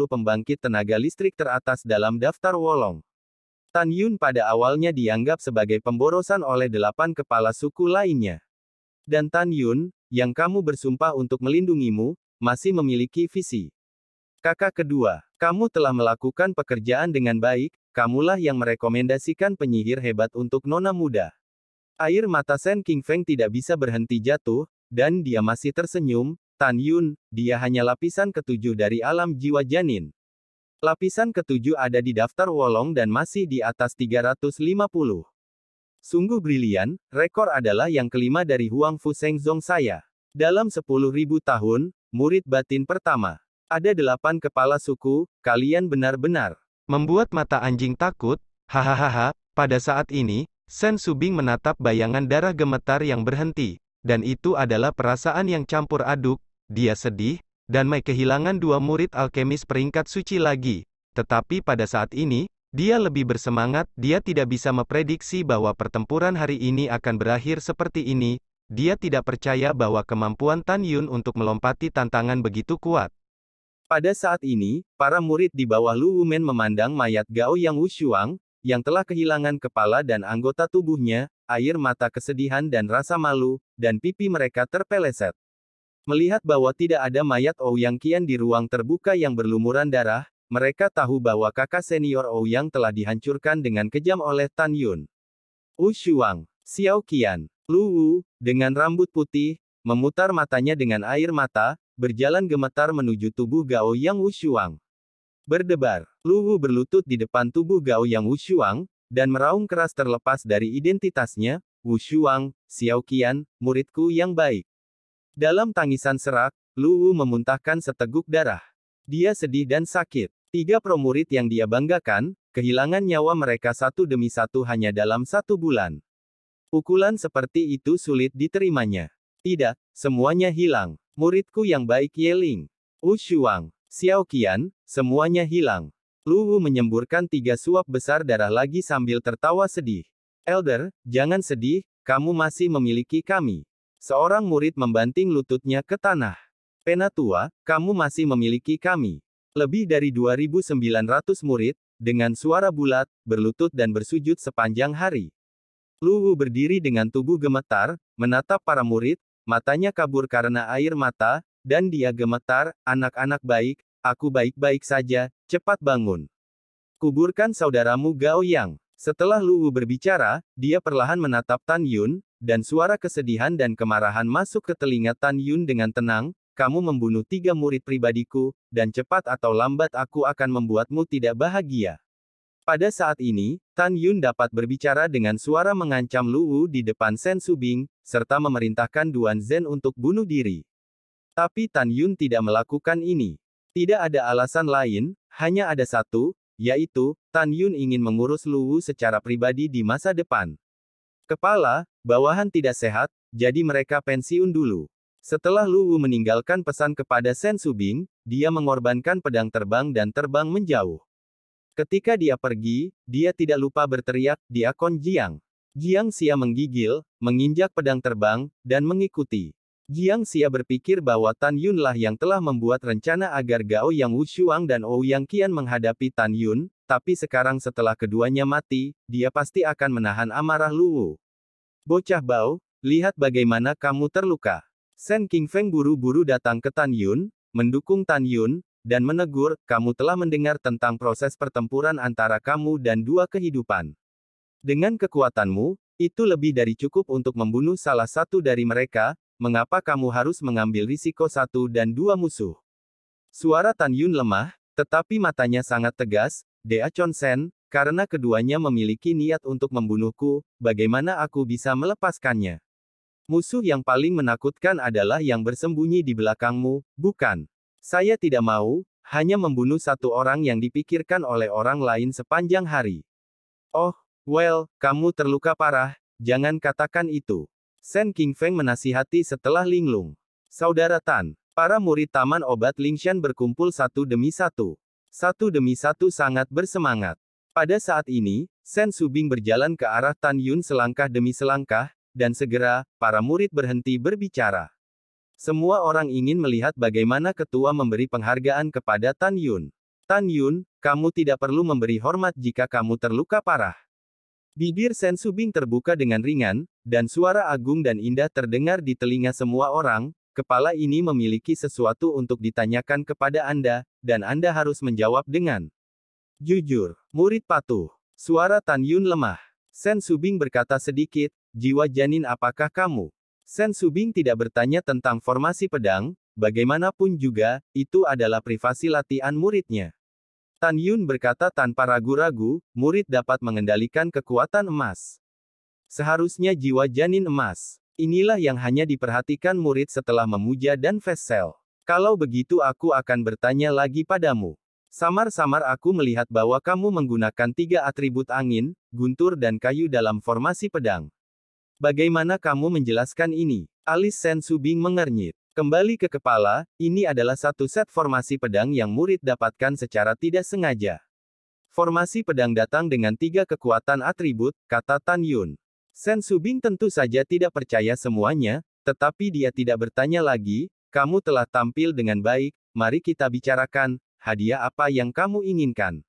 pembangkit tenaga listrik teratas dalam daftar Wolong. Tan Yun pada awalnya dianggap sebagai pemborosan oleh 8 kepala suku lainnya. Dan Tan Yun, yang kamu bersumpah untuk melindungimu, masih memiliki visi. Kakak kedua, kamu telah melakukan pekerjaan dengan baik, kamulah yang merekomendasikan penyihir hebat untuk nona muda. Air mata Shen Qingfeng tidak bisa berhenti jatuh, dan dia masih tersenyum. Tan Yun, dia hanya lapisan ke-7 dari alam jiwa janin. Lapisan ke-7 ada di daftar Wolong dan masih di atas 350. Sungguh brilian, rekor adalah yang kelima dari Huang Fu Shengzong saya. Dalam 10.000 tahun, murid batin pertama. Ada 8 kepala suku, kalian benar-benar membuat mata anjing takut. Hahaha, pada saat ini, Shen Subing menatap bayangan darah gemetar yang berhenti, dan itu adalah perasaan yang campur aduk. Dia sedih, dan Mei kehilangan 2 murid alkemis peringkat suci lagi. Tetapi pada saat ini, dia lebih bersemangat. Dia tidak bisa memprediksi bahwa pertempuran hari ini akan berakhir seperti ini. Dia tidak percaya bahwa kemampuan Tan Yun untuk melompati tantangan begitu kuat. Pada saat ini, para murid di bawah Lu Wumen memandang mayat Gao Yang Wushuang, yang telah kehilangan kepala dan anggota tubuhnya, air mata kesedihan dan rasa malu, dan pipi mereka terpeleset. Melihat bahwa tidak ada mayat Ouyang Qian di ruang terbuka yang berlumuran darah, mereka tahu bahwa kakak senior Ouyang telah dihancurkan dengan kejam oleh Tan Yun. Wushuang, Xiao Qian, Lu Wu, dengan rambut putih, memutar matanya dengan air mata, berjalan gemetar menuju tubuh Gao Yang Wushuang. Berdebar, Lu Wu berlutut di depan tubuh Gao Yang Wushuang, dan meraung keras terlepas dari identitasnya, Wushuang, Xiao Qian, muridku yang baik. Dalam tangisan serak, Lu Wu memuntahkan seteguk darah. Dia sedih dan sakit. 3 promurid yang dia banggakan, kehilangan nyawa mereka satu demi satu hanya dalam 1 bulan. Pukulan seperti itu sulit diterimanya. Tidak, semuanya hilang. Muridku yang baik Yeling, Wushuang, Xiao Qian, semuanya hilang. Lu Wu menyemburkan 3 suap besar darah lagi sambil tertawa sedih. Elder, jangan sedih, kamu masih memiliki kami. Seorang murid membanting lututnya ke tanah. Penatua, kamu masih memiliki kami. Lebih dari 2.900 murid, dengan suara bulat, berlutut dan bersujud sepanjang hari. Lu Wu berdiri dengan tubuh gemetar, menatap para murid, matanya kabur karena air mata, dan dia gemetar, anak-anak baik, aku baik-baik saja, cepat bangun. Kuburkan saudaramu Gao Yang. Setelah Lu Wu berbicara, dia perlahan menatap Tan Yun, dan suara kesedihan dan kemarahan masuk ke telinga Tan Yun dengan tenang, kamu membunuh 3 murid pribadiku, dan cepat atau lambat aku akan membuatmu tidak bahagia. Pada saat ini, Tan Yun dapat berbicara dengan suara mengancam Lu Wu di depan Sen Subing, serta memerintahkan Duan Zhen untuk bunuh diri. Tapi Tan Yun tidak melakukan ini. Tidak ada alasan lain, hanya ada satu, yaitu, Tan Yun ingin mengurus Lu Wu secara pribadi di masa depan. Kepala, bawahan tidak sehat, jadi mereka pensiun dulu. Setelah Lu Wu meninggalkan pesan kepada Sen Subing, dia mengorbankan pedang terbang dan terbang menjauh. Ketika dia pergi, dia tidak lupa berteriak, "Diakon Jiang." Jiang Xia menggigil, menginjak pedang terbang, dan mengikuti. Jiang Xia berpikir bahwa Tan Yun lah yang telah membuat rencana agar Gao Yang Wushuang dan Ouyang Qian menghadapi Tan Yun, tapi sekarang setelah keduanya mati, dia pasti akan menahan amarah Lu Wu. "Bocah bau, lihat bagaimana kamu terluka." Sen Qingfeng buru-buru datang ke Tan Yun, mendukung Tan Yun, dan menegur, "Kamu telah mendengar tentang proses pertempuran antara kamu dan dua kehidupan. Dengan kekuatanmu, itu lebih dari cukup untuk membunuh salah satu dari mereka, mengapa kamu harus mengambil risiko satu dan dua musuh?" Suara Tan Yun lemah, tetapi matanya sangat tegas, "Dea Chon Sen, karena keduanya memiliki niat untuk membunuhku, bagaimana aku bisa melepaskannya? Musuh yang paling menakutkan adalah yang bersembunyi di belakangmu, bukan? Saya tidak mau, hanya membunuh satu orang yang dipikirkan oleh orang lain sepanjang hari." "Oh, well, kamu terluka parah, jangan katakan itu." Sen Qingfeng menasihati setelah linglung. "Saudara Tan, para murid Taman Obat Lingshan berkumpul satu demi satu. Satu demi satu sangat bersemangat." Pada saat ini, Sen Subing berjalan ke arah Tan Yun selangkah demi selangkah, dan segera, para murid berhenti berbicara. Semua orang ingin melihat bagaimana ketua memberi penghargaan kepada Tan Yun. "Tan Yun, kamu tidak perlu memberi hormat jika kamu terluka parah." Bibir Sen Subing terbuka dengan ringan, dan suara agung dan indah terdengar di telinga semua orang, "Kepala ini memiliki sesuatu untuk ditanyakan kepada Anda, dan Anda harus menjawab dengan jujur." "Murid patuh." Suara Tan Yun lemah. Sen Subing berkata sedikit, "Jiwa janin apakah kamu?" Sen Subing tidak bertanya tentang formasi pedang, bagaimanapun juga, itu adalah privasi latihan muridnya. Tan Yun berkata tanpa ragu-ragu, "Murid dapat mengendalikan kekuatan emas. Seharusnya jiwa janin emas. Inilah yang hanya diperhatikan murid setelah memuja dan Fessel. Kalau begitu aku akan bertanya lagi padamu. Samar-samar aku melihat bahwa kamu menggunakan 3 atribut angin, guntur dan kayu dalam formasi pedang. Bagaimana kamu menjelaskan ini?" Alis Sen Subing mengernyit. Kembali ke kepala, ini adalah satu set formasi pedang yang murid dapatkan secara tidak sengaja. "Formasi pedang datang dengan 3 kekuatan atribut," kata Tan Yun. Sen Subing tentu saja tidak percaya semuanya, tetapi dia tidak bertanya lagi, "Kamu telah tampil dengan baik, mari kita bicarakan, hadiah apa yang kamu inginkan?"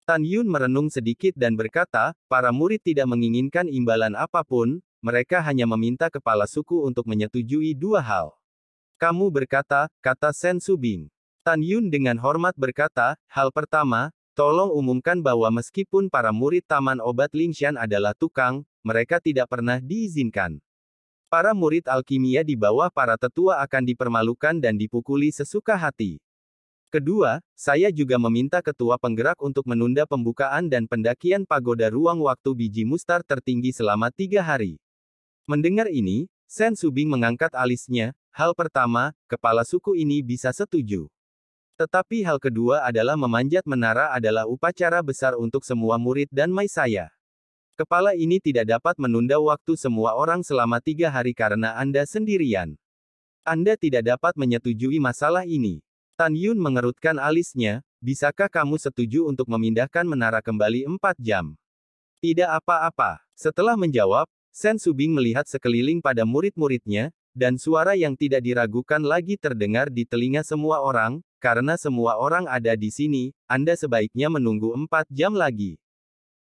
Tan Yun merenung sedikit dan berkata, "Para murid tidak menginginkan imbalan apapun, mereka hanya meminta kepala suku untuk menyetujui 2 hal." "Kamu berkata," kata Sen Subing. Tan Yun dengan hormat berkata, "Hal pertama, tolong umumkan bahwa meskipun para murid Taman Obat Lingshan adalah tukang, mereka tidak pernah diizinkan. Para murid alkimia di bawah para tetua akan dipermalukan dan dipukuli sesuka hati. Kedua, saya juga meminta ketua penggerak untuk menunda pembukaan dan pendakian pagoda ruang waktu biji mustar tertinggi selama 3 hari." Mendengar ini, Sen Subing mengangkat alisnya. "Hal pertama, kepala suku ini bisa setuju. Tetapi hal kedua adalah memanjat menara adalah upacara besar untuk semua murid dan mai saya. Kepala ini tidak dapat menunda waktu semua orang selama 3 hari karena Anda sendirian. Anda tidak dapat menyetujui masalah ini." Tan Yun mengerutkan alisnya, "Bisakah kamu setuju untuk memindahkan menara kembali 4 jam?" "Tidak apa-apa." Setelah menjawab, Sen Subing melihat sekeliling pada murid-muridnya, dan suara yang tidak diragukan lagi terdengar di telinga semua orang, "Karena semua orang ada di sini, Anda sebaiknya menunggu 4 jam lagi."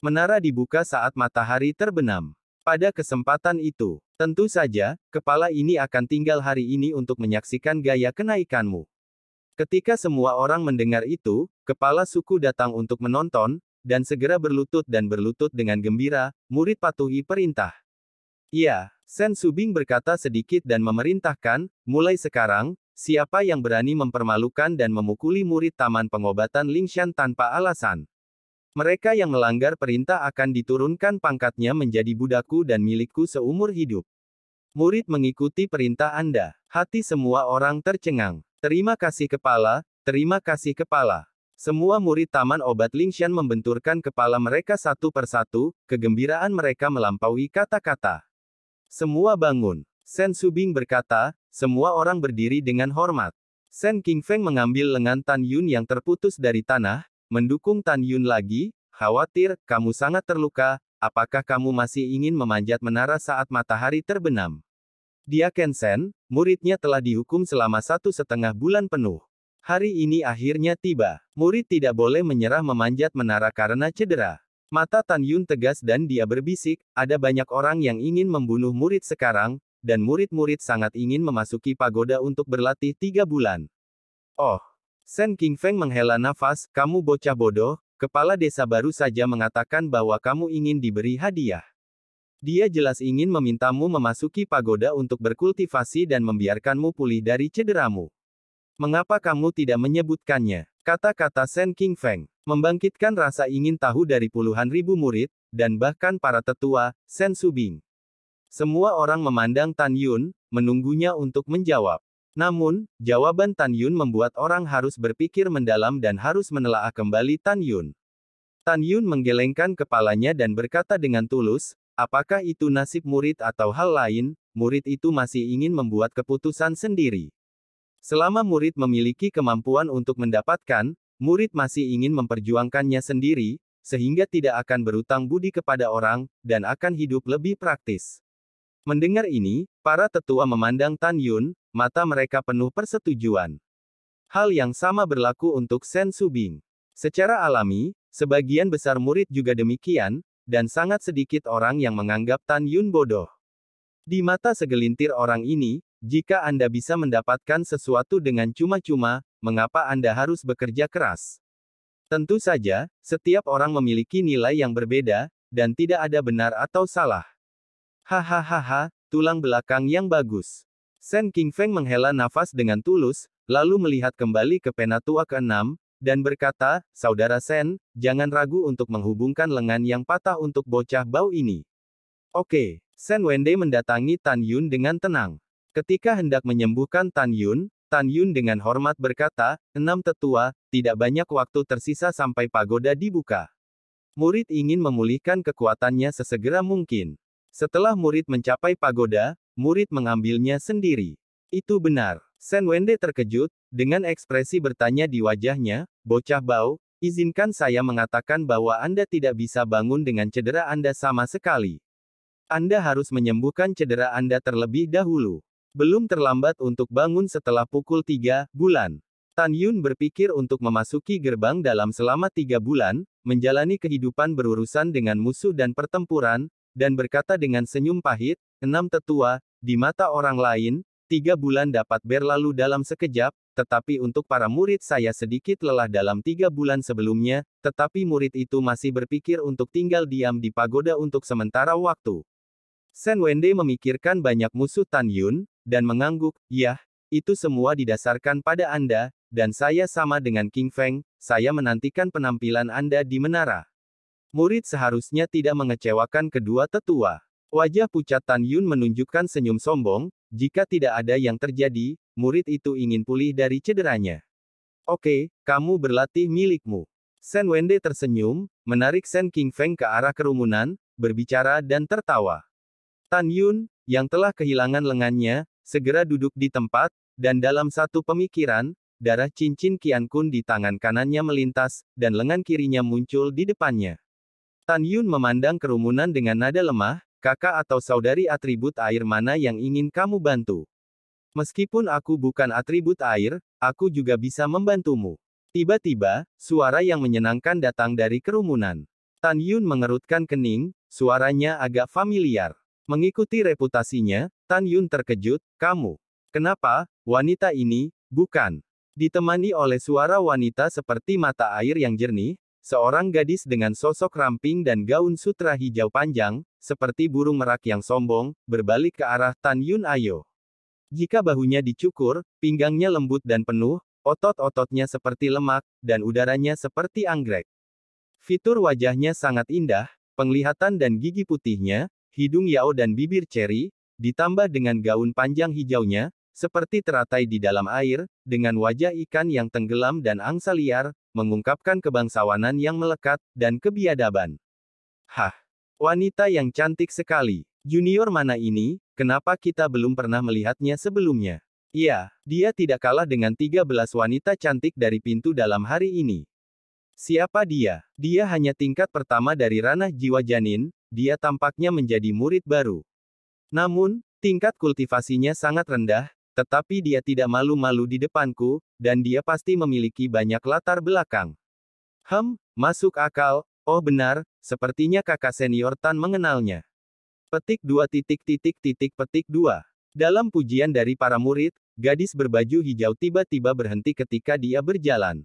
Menara dibuka saat matahari terbenam. Pada kesempatan itu, tentu saja, kepala ini akan tinggal hari ini untuk menyaksikan gaya kenaikanmu. Ketika semua orang mendengar itu, kepala suku datang untuk menonton, dan segera berlutut dengan gembira, "Murid patuhi perintah." "Iya," Sen Subing berkata sedikit dan memerintahkan, "Mulai sekarang, siapa yang berani mempermalukan dan memukuli murid Taman Pengobatan Lingshan tanpa alasan, Mereka yang melanggar perintah akan diturunkan pangkatnya menjadi budakku dan milikku seumur hidup. Murid mengikuti perintah Anda. Hati semua orang tercengang. Terima kasih kepala, terima kasih kepala. Semua murid Taman Obat Lingshan membenturkan kepala mereka satu persatu, kegembiraan mereka melampaui kata-kata. Semua bangun. Sen Subing berkata, semua orang berdiri dengan hormat. Sen Qingfeng mengambil lengan Tan Yun yang terputus dari tanah, mendukung Tan Yun lagi, khawatir, kamu sangat terluka, apakah kamu masih ingin memanjat menara saat matahari terbenam? Dia Kensen, muridnya telah dihukum selama 1,5 bulan penuh. Hari ini akhirnya tiba. Murid tidak boleh menyerah memanjat menara karena cedera. Mata Tan Yun tegas dan dia berbisik, ada banyak orang yang ingin membunuh murid sekarang, dan murid-murid sangat ingin memasuki pagoda untuk berlatih 3 bulan. Oh! Sen Qingfeng menghela nafas, kamu bocah bodoh, kepala desa baru saja mengatakan bahwa kamu ingin diberi hadiah. Dia jelas ingin memintamu memasuki pagoda untuk berkultivasi dan membiarkanmu pulih dari cederamu. Mengapa kamu tidak menyebutkannya? Kata-kata Sen Qingfeng membangkitkan rasa ingin tahu dari puluhan ribu murid, dan bahkan para tetua, Sen Subing. Semua orang memandang Tan Yun, menunggunya untuk menjawab. Namun, jawaban Tan Yun membuat orang harus berpikir mendalam dan harus menelaah kembali Tan Yun. Tan Yun menggelengkan kepalanya dan berkata dengan tulus, apakah itu nasib murid atau hal lain, murid itu masih ingin membuat keputusan sendiri. Selama murid memiliki kemampuan untuk mendapatkan, murid masih ingin memperjuangkannya sendiri, sehingga tidak akan berutang budi kepada orang, dan akan hidup lebih praktis. Mendengar ini, para tetua memandang Tan Yun, mata mereka penuh persetujuan. Hal yang sama berlaku untuk Sen Subing. Secara alami, sebagian besar murid juga demikian, dan sangat sedikit orang yang menganggap Tan Yun bodoh. Di mata segelintir orang ini, jika Anda bisa mendapatkan sesuatu dengan cuma-cuma, mengapa Anda harus bekerja keras? Tentu saja, setiap orang memiliki nilai yang berbeda, dan tidak ada benar atau salah. Hahaha, tulang belakang yang bagus. Sen Qingfeng menghela nafas dengan tulus, lalu melihat kembali ke penatua ke-6, dan berkata, Saudara Sen, jangan ragu untuk menghubungkan lengan yang patah untuk bocah bau ini. Oke. Sen Wende mendatangi Tan Yun dengan tenang. Ketika hendak menyembuhkan Tan Yun dengan hormat berkata, 6 tetua, tidak banyak waktu tersisa sampai pagoda dibuka. Murid ingin memulihkan kekuatannya sesegera mungkin. Setelah murid mencapai pagoda, murid mengambilnya sendiri. Itu benar. Sen Wende terkejut, dengan ekspresi bertanya di wajahnya, bocah bau, izinkan saya mengatakan bahwa Anda tidak bisa bangun dengan cedera Anda sama sekali. Anda harus menyembuhkan cedera Anda terlebih dahulu. Belum terlambat untuk bangun setelah pukul 3 bulan. Tan Yun berpikir untuk memasuki gerbang dalam selama 3 bulan, menjalani kehidupan berurusan dengan musuh dan pertempuran, dan berkata dengan senyum pahit, 6 tetua, di mata orang lain, 3 bulan dapat berlalu dalam sekejap, tetapi untuk para murid saya sedikit lelah dalam 3 bulan sebelumnya, tetapi murid itu masih berpikir untuk tinggal diam di pagoda untuk sementara waktu. Sen Wende memikirkan banyak musuh Tan Yun, dan mengangguk, yah, itu semua didasarkan pada Anda, dan saya sama dengan Qingfeng, saya menantikan penampilan Anda di menara. Murid seharusnya tidak mengecewakan kedua tetua. Wajah pucat Tan Yun menunjukkan senyum sombong, jika tidak ada yang terjadi, murid itu ingin pulih dari cederanya. Oke, kamu berlatih milikmu. Sen Wende tersenyum, menarik Sen Qingfeng ke arah kerumunan, berbicara dan tertawa. Tan Yun, yang telah kehilangan lengannya, segera duduk di tempat, dan dalam satu pemikiran, darah cincin Qian Kun di tangan kanannya melintas, dan lengan kirinya muncul di depannya. Tan Yun memandang kerumunan dengan nada lemah, kakak atau saudari atribut air mana yang ingin kamu bantu? Meskipun aku bukan atribut air, aku juga bisa membantumu. Tiba-tiba, suara yang menyenangkan datang dari kerumunan. Tan Yun mengerutkan kening, suaranya agak familiar. Mengikuti reputasinya, Tan Yun terkejut, kamu. Kenapa, wanita ini, bukan? Ditemani oleh suara wanita seperti mata air yang jernih, seorang gadis dengan sosok ramping dan gaun sutra hijau panjang, seperti burung merak yang sombong, berbalik ke arah Tan Yun. Ayo. Jika bahunya dicukur, pinggangnya lembut dan penuh, otot-ototnya seperti lemak, dan udaranya seperti anggrek. Fitur wajahnya sangat indah, penglihatan dan gigi putihnya, hidung Yao dan bibir ceri, ditambah dengan gaun panjang hijaunya, seperti teratai di dalam air, dengan wajah ikan yang tenggelam dan angsa liar, mengungkapkan kebangsawanan yang melekat, dan kebiadaban. Hah! Wanita yang cantik sekali. Junior mana ini, kenapa kita belum pernah melihatnya sebelumnya? Iya, dia tidak kalah dengan 13 wanita cantik dari pintu dalam hari ini. Siapa dia? Dia hanya tingkat pertama dari ranah jiwa janin, dia tampaknya menjadi murid baru. Namun, tingkat kultivasinya sangat rendah, tetapi dia tidak malu-malu di depanku, dan dia pasti memiliki banyak latar belakang. Masuk akal, oh benar, sepertinya kakak senior Tan mengenalnya. Petik 2. Dalam pujian dari para murid, gadis berbaju hijau tiba-tiba berhenti ketika dia berjalan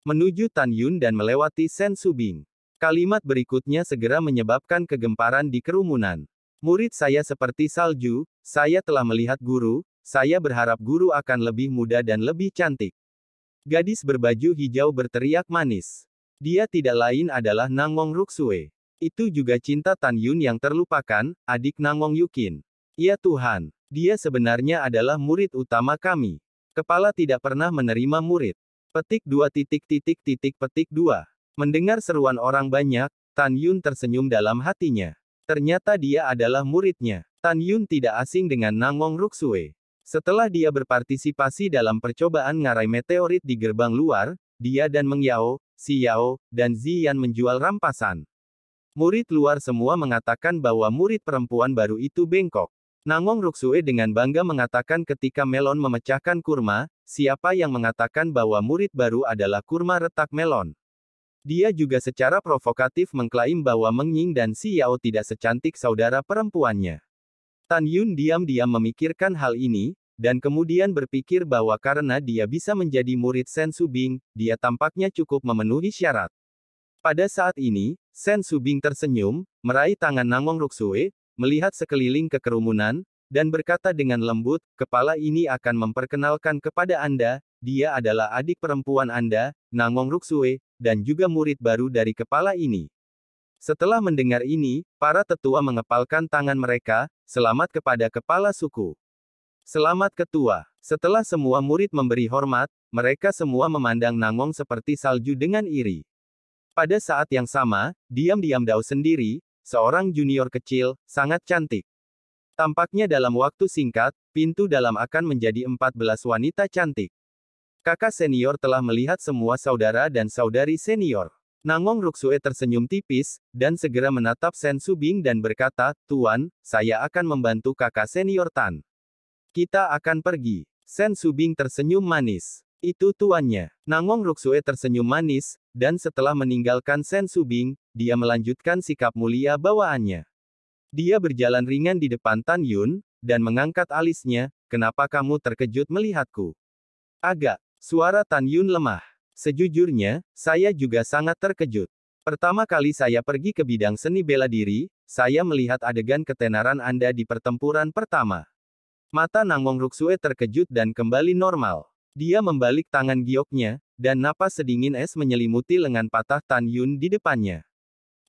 menuju Tan Yun dan melewati Sen Subing. Kalimat berikutnya segera menyebabkan kegemparan di kerumunan. Murid saya seperti salju, saya telah melihat guru, saya berharap guru akan lebih muda dan lebih cantik. Gadis berbaju hijau berteriak manis. Dia tidak lain adalah Nangong Ruksue. Itu juga cinta Tan Yun yang terlupakan, adik Nangong Yukin. Ya Tuhan, dia sebenarnya adalah murid utama kami. Kepala tidak pernah menerima murid. Petik 2. Mendengar seruan orang banyak, Tan Yun tersenyum dalam hatinya. Ternyata dia adalah muridnya. Tan Yun tidak asing dengan Nangong Ruksue. Setelah dia berpartisipasi dalam percobaan ngarai meteorit di gerbang luar, dia dan Meng Yao, Si Yao, dan Ziyan menjual rampasan. Murid luar semua mengatakan bahwa murid perempuan baru itu bengkok. Nangong Ruksue dengan bangga mengatakan ketika melon memecahkan kurma, siapa yang mengatakan bahwa murid baru adalah kurma retak melon. Dia juga secara provokatif mengklaim bahwa Meng Ying dan Si Yao tidak secantik saudara perempuannya. Tan Yun diam-diam memikirkan hal ini, dan kemudian berpikir bahwa karena dia bisa menjadi murid Sen Subing, dia tampaknya cukup memenuhi syarat. Pada saat ini, Sen Subing tersenyum, meraih tangan Nangong Ruksue, melihat sekeliling ke kerumunan, dan berkata dengan lembut, kepala ini akan memperkenalkan kepada Anda, dia adalah adik perempuan Anda, Nangong Ruksue, dan juga murid baru dari kepala ini. Setelah mendengar ini, para tetua mengepalkan tangan mereka, selamat kepada kepala suku. Selamat ketua. Setelah semua murid memberi hormat, mereka semua memandang Nangong seperti salju dengan iri. Pada saat yang sama, diam-diam Dao sendiri, seorang junior kecil, sangat cantik. Tampaknya dalam waktu singkat, pintu dalam akan menjadi 14 wanita cantik. Kakak senior telah melihat semua saudara dan saudari senior. Nangong Ruksue tersenyum tipis, dan segera menatap Sen Subing dan berkata, Tuan, saya akan membantu kakak senior Tan. Kita akan pergi. Sen Subing tersenyum manis. Itu tuannya. Nangong Ruksue tersenyum manis, dan setelah meninggalkan Sen Subing, dia melanjutkan sikap mulia bawaannya. Dia berjalan ringan di depan Tan Yun, dan mengangkat alisnya, kenapa kamu terkejut melihatku? Agak. Suara Tan Yun lemah. Sejujurnya, saya juga sangat terkejut. Pertama kali saya pergi ke bidang seni bela diri, saya melihat adegan ketenaran Anda di pertempuran pertama. Mata Nangong Ruksue terkejut dan kembali normal. Dia membalik tangan gioknya, dan napas sedingin es menyelimuti lengan patah Tan Yun di depannya.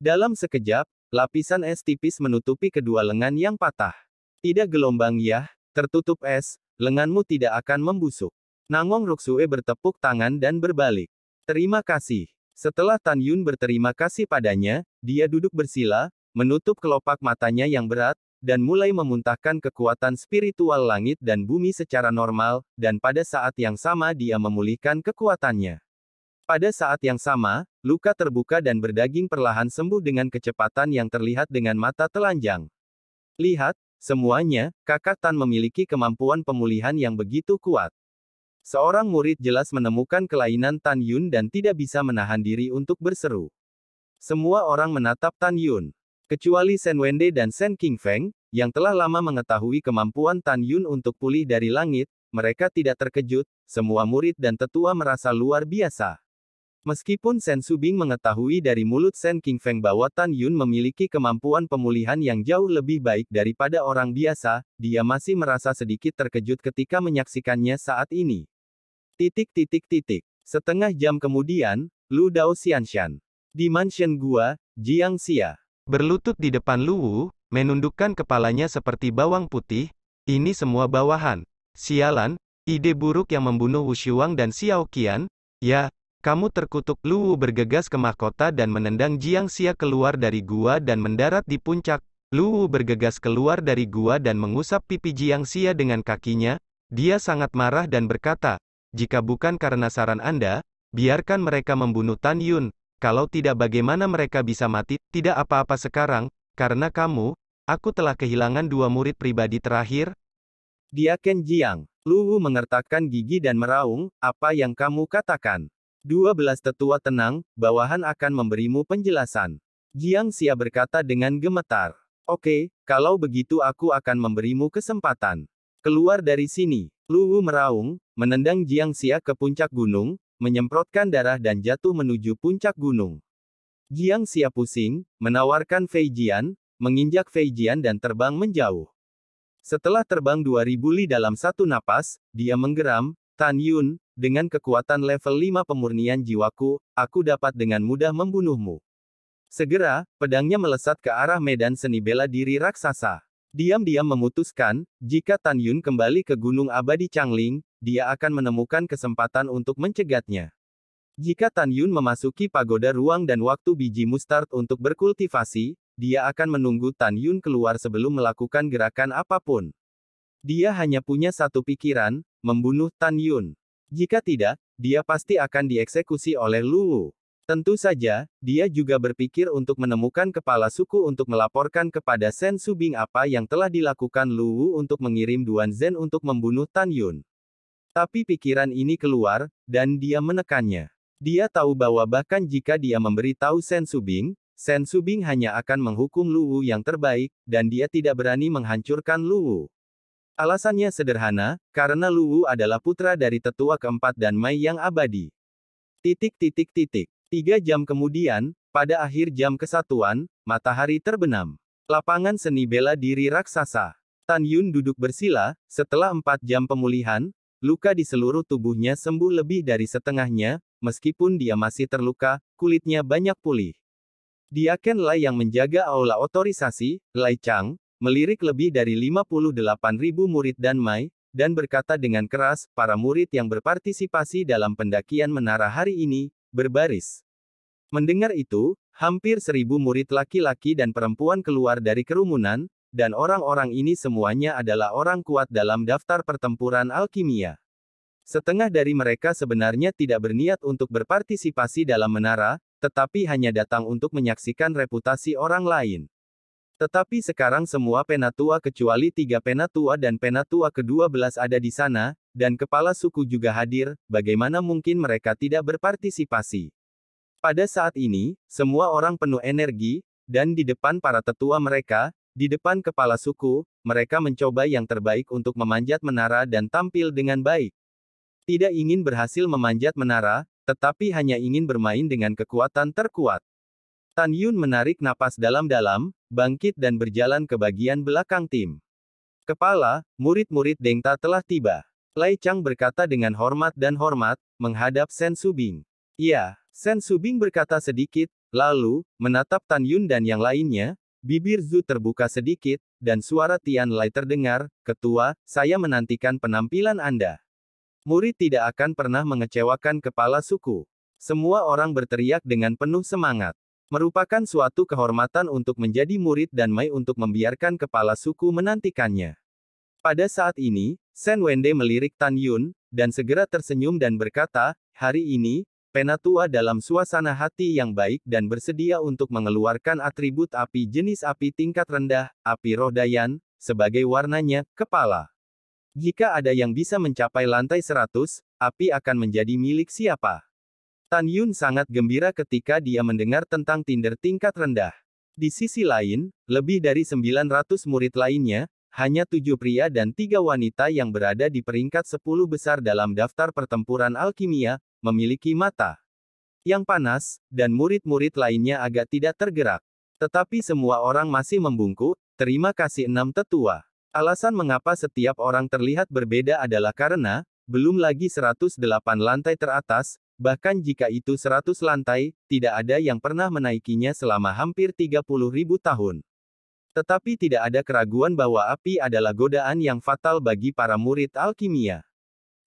Dalam sekejap, lapisan es tipis menutupi kedua lengan yang patah. Tidak gelombang yah, tertutup es, lenganmu tidak akan membusuk. Nangong Ruksue bertepuk tangan dan berbalik. Terima kasih. Setelah Tan Yun berterima kasih padanya, dia duduk bersila, menutup kelopak matanya yang berat, dan mulai memuntahkan kekuatan spiritual langit dan bumi secara normal, dan pada saat yang sama dia memulihkan kekuatannya. Pada saat yang sama, luka terbuka dan berdaging perlahan sembuh dengan kecepatan yang terlihat dengan mata telanjang. Lihat, semuanya, kakak Tan memiliki kemampuan pemulihan yang begitu kuat. Seorang murid jelas menemukan kelainan Tan Yun dan tidak bisa menahan diri untuk berseru. Semua orang menatap Tan Yun. Kecuali Sen Wende dan Sen Qingfeng, yang telah lama mengetahui kemampuan Tan Yun untuk pulih dari langit, mereka tidak terkejut, semua murid dan tetua merasa luar biasa. Meskipun Sen Subing mengetahui dari mulut Sen Qingfeng bahwa Tan Yun memiliki kemampuan pemulihan yang jauh lebih baik daripada orang biasa, dia masih merasa sedikit terkejut ketika menyaksikannya saat ini. Setengah jam kemudian, Lu Dao Xianshan. Di mansion gua, Jiang Xia berlutut di depan Luwu, menundukkan kepalanya seperti bawang putih. Ini semua bawahan. Sialan, ide buruk yang membunuh Wu Shuang dan Xiao Qian. Ya, kamu terkutuk. Luwu bergegas ke mahkota dan menendang Jiang Xia keluar dari gua dan mendarat di puncak. Luwu bergegas keluar dari gua dan mengusap pipi Jiang Xia dengan kakinya. Dia sangat marah dan berkata, jika bukan karena saran Anda, biarkan mereka membunuh Tan Yun. Kalau tidak, bagaimana mereka bisa mati? Tidak apa-apa sekarang, karena kamu, aku telah kehilangan 2 murid pribadi terakhir. Dia Ken Jiang. Luwu mengertakkan gigi dan meraung, apa yang kamu katakan? 12 tetua tenang, bawahan akan memberimu penjelasan. Jiang Xia berkata dengan gemetar. Oke, kalau begitu aku akan memberimu kesempatan. Keluar dari sini. Luwu meraung, menendang Jiang Xia ke puncak gunung, menyemprotkan darah dan jatuh menuju puncak gunung. Jiang Xia pusing, menawarkan Fei Jian, menginjak Fei Jian dan terbang menjauh. Setelah terbang 2000 li dalam satu napas, dia menggeram, Tan Yun, dengan kekuatan level 5 pemurnian jiwaku, aku dapat dengan mudah membunuhmu. Segera, pedangnya melesat ke arah medan seni bela diri raksasa. Diam-diam memutuskan, jika Tan Yun kembali ke Gunung Abadi Changling, dia akan menemukan kesempatan untuk mencegatnya. Jika Tan Yun memasuki pagoda ruang dan waktu biji mustard untuk berkultivasi, dia akan menunggu Tan Yun keluar sebelum melakukan gerakan apapun. Dia hanya punya satu pikiran, membunuh Tan Yun. Jika tidak, dia pasti akan dieksekusi oleh Luwu. Tentu saja, dia juga berpikir untuk menemukan kepala suku untuk melaporkan kepada Shen Subing apa yang telah dilakukan Luwu untuk mengirim Duan Zhen untuk membunuh Tan Yun. Tapi pikiran ini keluar, dan dia menekannya. Dia tahu bahwa bahkan jika dia memberitahu Shen Subing hanya akan menghukum Luwu yang terbaik, dan dia tidak berani menghancurkan Luwu. Alasannya sederhana, karena Luwu adalah putra dari tetua keempat dan Mai yang abadi. 3 jam kemudian, pada akhir jam kesatuan, matahari terbenam. Lapangan seni bela diri raksasa. Tan Yun duduk bersila, setelah 4 jam pemulihan, luka di seluruh tubuhnya sembuh lebih dari setengahnya, meskipun dia masih terluka, kulitnya banyak pulih. Dia Ken Lai yang menjaga aula otorisasi, Lai Chang, melirik lebih dari 58.000 murid dan Mai, dan berkata dengan keras, para murid yang berpartisipasi dalam pendakian menara hari ini, berbaris. Mendengar itu, hampir 1000 murid laki-laki dan perempuan keluar dari kerumunan, dan orang-orang ini semuanya adalah orang kuat dalam daftar pertempuran alkimia. Setengah dari mereka sebenarnya tidak berniat untuk berpartisipasi dalam menara, tetapi hanya datang untuk menyaksikan reputasi orang lain. Tetapi sekarang semua penatua kecuali 3 penatua dan penatua ke-12 ada di sana, dan kepala suku juga hadir, bagaimana mungkin mereka tidak berpartisipasi? Pada saat ini, semua orang penuh energi, dan di depan para tetua mereka, di depan kepala suku, mereka mencoba yang terbaik untuk memanjat menara dan tampil dengan baik. Tidak ingin berhasil memanjat menara, tetapi hanya ingin bermain dengan kekuatan terkuat. Tan Yun menarik napas dalam-dalam, bangkit dan berjalan ke bagian belakang tim. Kepala, murid-murid Dengta telah tiba. Lai Chang berkata dengan hormat, menghadap Shen Subing. Ya, Shen Subing berkata sedikit, lalu, menatap Tan Yun dan yang lainnya, bibir Zhu terbuka sedikit, dan suara Tian Lai terdengar, Ketua, saya menantikan penampilan Anda. Murid tidak akan pernah mengecewakan kepala suku. Semua orang berteriak dengan penuh semangat. Merupakan suatu kehormatan untuk menjadi murid dan Mai untuk membiarkan kepala suku menantikannya. Pada saat ini, Shen Wende melirik Tan Yun, dan segera tersenyum dan berkata, hari ini, penatua dalam suasana hati yang baik dan bersedia untuk mengeluarkan atribut api jenis api tingkat rendah, api roh Dayan, sebagai warnanya, kepala. Jika ada yang bisa mencapai lantai 100, api akan menjadi milik siapa? Tan Yun sangat gembira ketika dia mendengar tentang Tinder tingkat rendah. Di sisi lain, lebih dari 900 murid lainnya, hanya 7 pria dan 3 wanita yang berada di peringkat 10 besar dalam daftar pertempuran alkimia, memiliki mata yang panas, dan murid-murid lainnya agak tidak tergerak. Tetapi semua orang masih membungkuk, terima kasih 6 tetua. Alasan mengapa setiap orang terlihat berbeda adalah karena, belum lagi 108 lantai teratas, bahkan jika itu 100 lantai, tidak ada yang pernah menaikinya selama hampir 30.000 tahun. Tetapi tidak ada keraguan bahwa api adalah godaan yang fatal bagi para murid alkimia.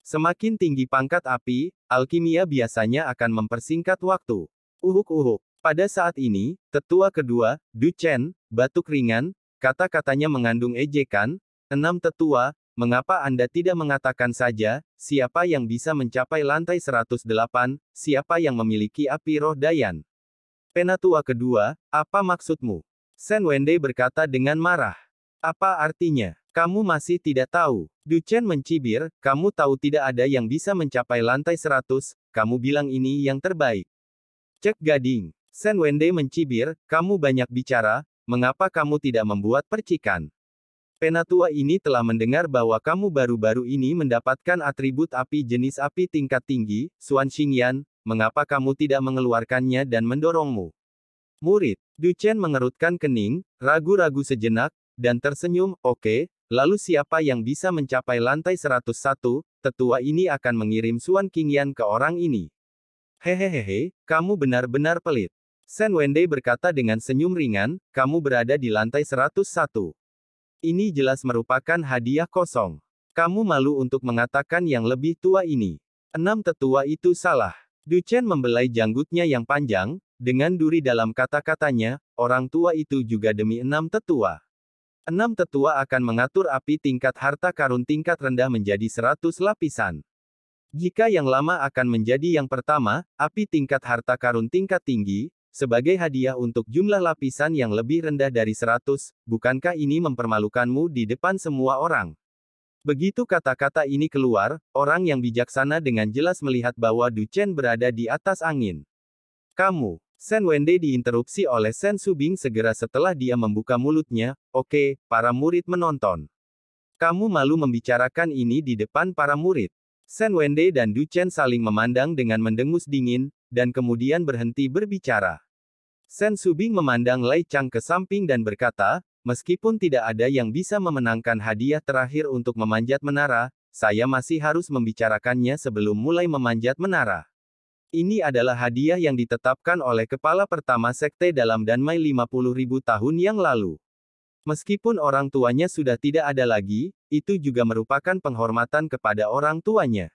Semakin tinggi pangkat api, alkimia biasanya akan mempersingkat waktu. Uhuk-uhuk. Pada saat ini, tetua kedua, Du Chen, batuk ringan, kata-katanya mengandung ejekan. 6 tetua, mengapa Anda tidak mengatakan saja, siapa yang bisa mencapai lantai 108, siapa yang memiliki api roh Dayan? Penatua kedua, apa maksudmu? Shen Wende berkata dengan marah. Apa artinya? Kamu masih tidak tahu. Du Chen mencibir, kamu tahu tidak ada yang bisa mencapai lantai 100, kamu bilang ini yang terbaik. Cek gading. Shen Wende mencibir, kamu banyak bicara, mengapa kamu tidak membuat percikan? Penatua ini telah mendengar bahwa kamu baru-baru ini mendapatkan atribut api jenis api tingkat tinggi, Xuan Xingyan, mengapa kamu tidak mengeluarkannya dan mendorongmu? Murid. Du Chen mengerutkan kening, ragu-ragu sejenak, dan tersenyum, oke, lalu siapa yang bisa mencapai lantai 101, tetua ini akan mengirim Xuan Xingyan ke orang ini. Hehehehe, kamu benar-benar pelit. Shen Wende berkata dengan senyum ringan, kamu berada di lantai 101. Ini jelas merupakan hadiah kosong. Kamu malu untuk mengatakan yang lebih tua ini. 6 tetua itu salah. Du Chen membelai janggutnya yang panjang, dengan duri dalam kata-katanya, orang tua itu juga demi 6 tetua. 6 tetua akan mengatur api tingkat harta karun tingkat rendah menjadi 100 lapisan. Jika yang lama akan menjadi yang pertama, api tingkat harta karun tingkat tinggi, sebagai hadiah untuk jumlah lapisan yang lebih rendah dari 100, bukankah ini mempermalukanmu di depan semua orang? Begitu kata-kata ini keluar, orang yang bijaksana dengan jelas melihat bahwa Du Chen berada di atas angin. Kamu, Shen Wende diinterupsi oleh Shen Subing segera setelah dia membuka mulutnya, oke, para murid menonton. Kamu malu membicarakan ini di depan para murid. Shen Wende dan Du Chen saling memandang dengan mendengus dingin, dan kemudian berhenti berbicara. Shen Subing memandang Lei Chang ke samping dan berkata, meskipun tidak ada yang bisa memenangkan hadiah terakhir untuk memanjat menara, saya masih harus membicarakannya sebelum mulai memanjat menara. Ini adalah hadiah yang ditetapkan oleh kepala pertama sekte dalam Danmai 50.000 tahun yang lalu. Meskipun orang tuanya sudah tidak ada lagi, itu juga merupakan penghormatan kepada orang tuanya.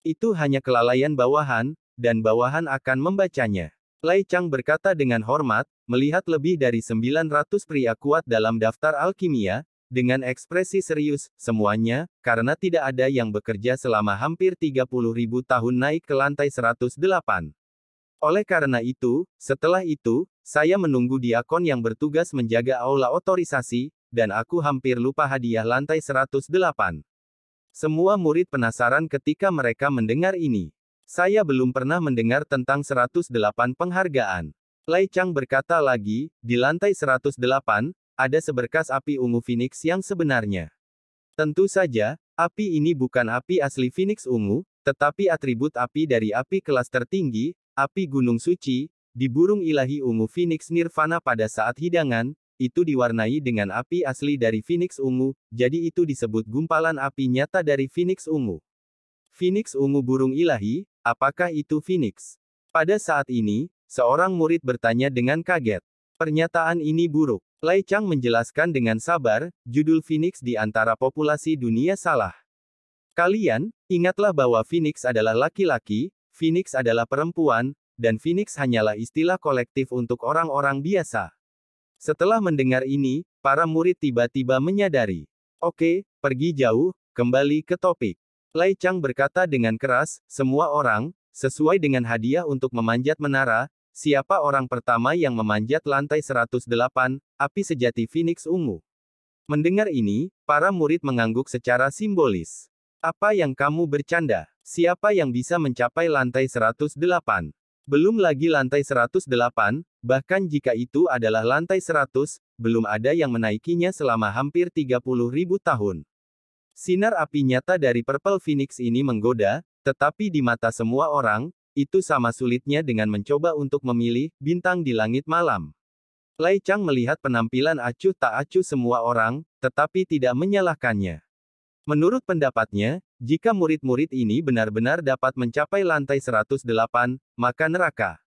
Itu hanya kelalaian bawahan, dan bawahan akan membacanya. Lei Chang berkata dengan hormat, melihat lebih dari 900 pria kuat dalam daftar alkimia, dengan ekspresi serius, semuanya, karena tidak ada yang bekerja selama hampir 30.000 tahun naik ke lantai 108. Oleh karena itu, setelah itu, saya menunggu diakon yang bertugas menjaga aula otorisasi, dan aku hampir lupa hadiah lantai 108. Semua murid penasaran ketika mereka mendengar ini. Saya belum pernah mendengar tentang 108 penghargaan. Lei Chang berkata lagi, di lantai 108, ada seberkas api ungu Phoenix yang sebenarnya. Tentu saja, api ini bukan api asli Phoenix ungu, tetapi atribut api dari api kelas tertinggi, api gunung suci, di burung ilahi ungu Phoenix Nirvana pada saat hidangan, itu diwarnai dengan api asli dari Phoenix ungu, jadi itu disebut gumpalan api nyata dari Phoenix ungu. Phoenix ungu burung ilahi, apakah itu Phoenix? Pada saat ini, seorang murid bertanya dengan kaget. Pernyataan ini buruk. Lei Chang menjelaskan dengan sabar, judul Phoenix di antara populasi dunia salah. Kalian, ingatlah bahwa Phoenix adalah laki-laki, Phoenix adalah perempuan, dan Phoenix hanyalah istilah kolektif untuk orang-orang biasa. Setelah mendengar ini, para murid tiba-tiba menyadari. Oke, pergi jauh, kembali ke topik. Lei Chang berkata dengan keras, semua orang, sesuai dengan hadiah untuk memanjat menara, siapa orang pertama yang memanjat lantai 108, api sejati Phoenix ungu. Mendengar ini, para murid mengangguk secara simbolis. Apa yang kamu bercanda? Siapa yang bisa mencapai lantai 108? Belum lagi lantai 108, bahkan jika itu adalah lantai 100, belum ada yang menaikinya selama hampir 30.000 tahun. Sinar api nyata dari Purple Phoenix ini menggoda, tetapi di mata semua orang, itu sama sulitnya dengan mencoba untuk memilih bintang di langit malam. Lei Chang melihat penampilan acuh tak acuh semua orang, tetapi tidak menyalahkannya. Menurut pendapatnya, jika murid-murid ini benar-benar dapat mencapai lantai 108, maka neraka.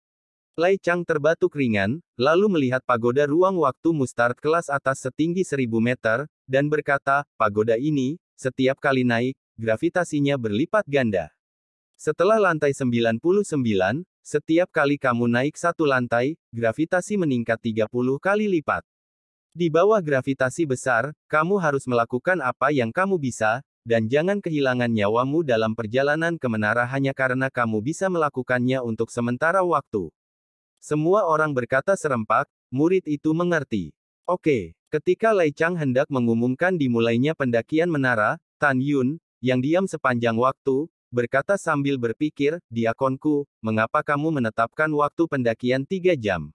Lai Chang terbatuk ringan, lalu melihat pagoda ruang waktu mustard kelas atas setinggi 1000 meter, dan berkata, pagoda ini, setiap kali naik, gravitasinya berlipat ganda. Setelah lantai 99, setiap kali kamu naik satu lantai, gravitasi meningkat 30 kali lipat. Di bawah gravitasi besar, kamu harus melakukan apa yang kamu bisa, dan jangan kehilangan nyawamu dalam perjalanan ke menara hanya karena kamu bisa melakukannya untuk sementara waktu. Semua orang berkata serempak, murid itu mengerti. Oke, ketika Lai Chang hendak mengumumkan dimulainya pendakian menara, Tan Yun, yang diam sepanjang waktu, berkata sambil berpikir, diakonku, mengapa kamu menetapkan waktu pendakian 3 jam?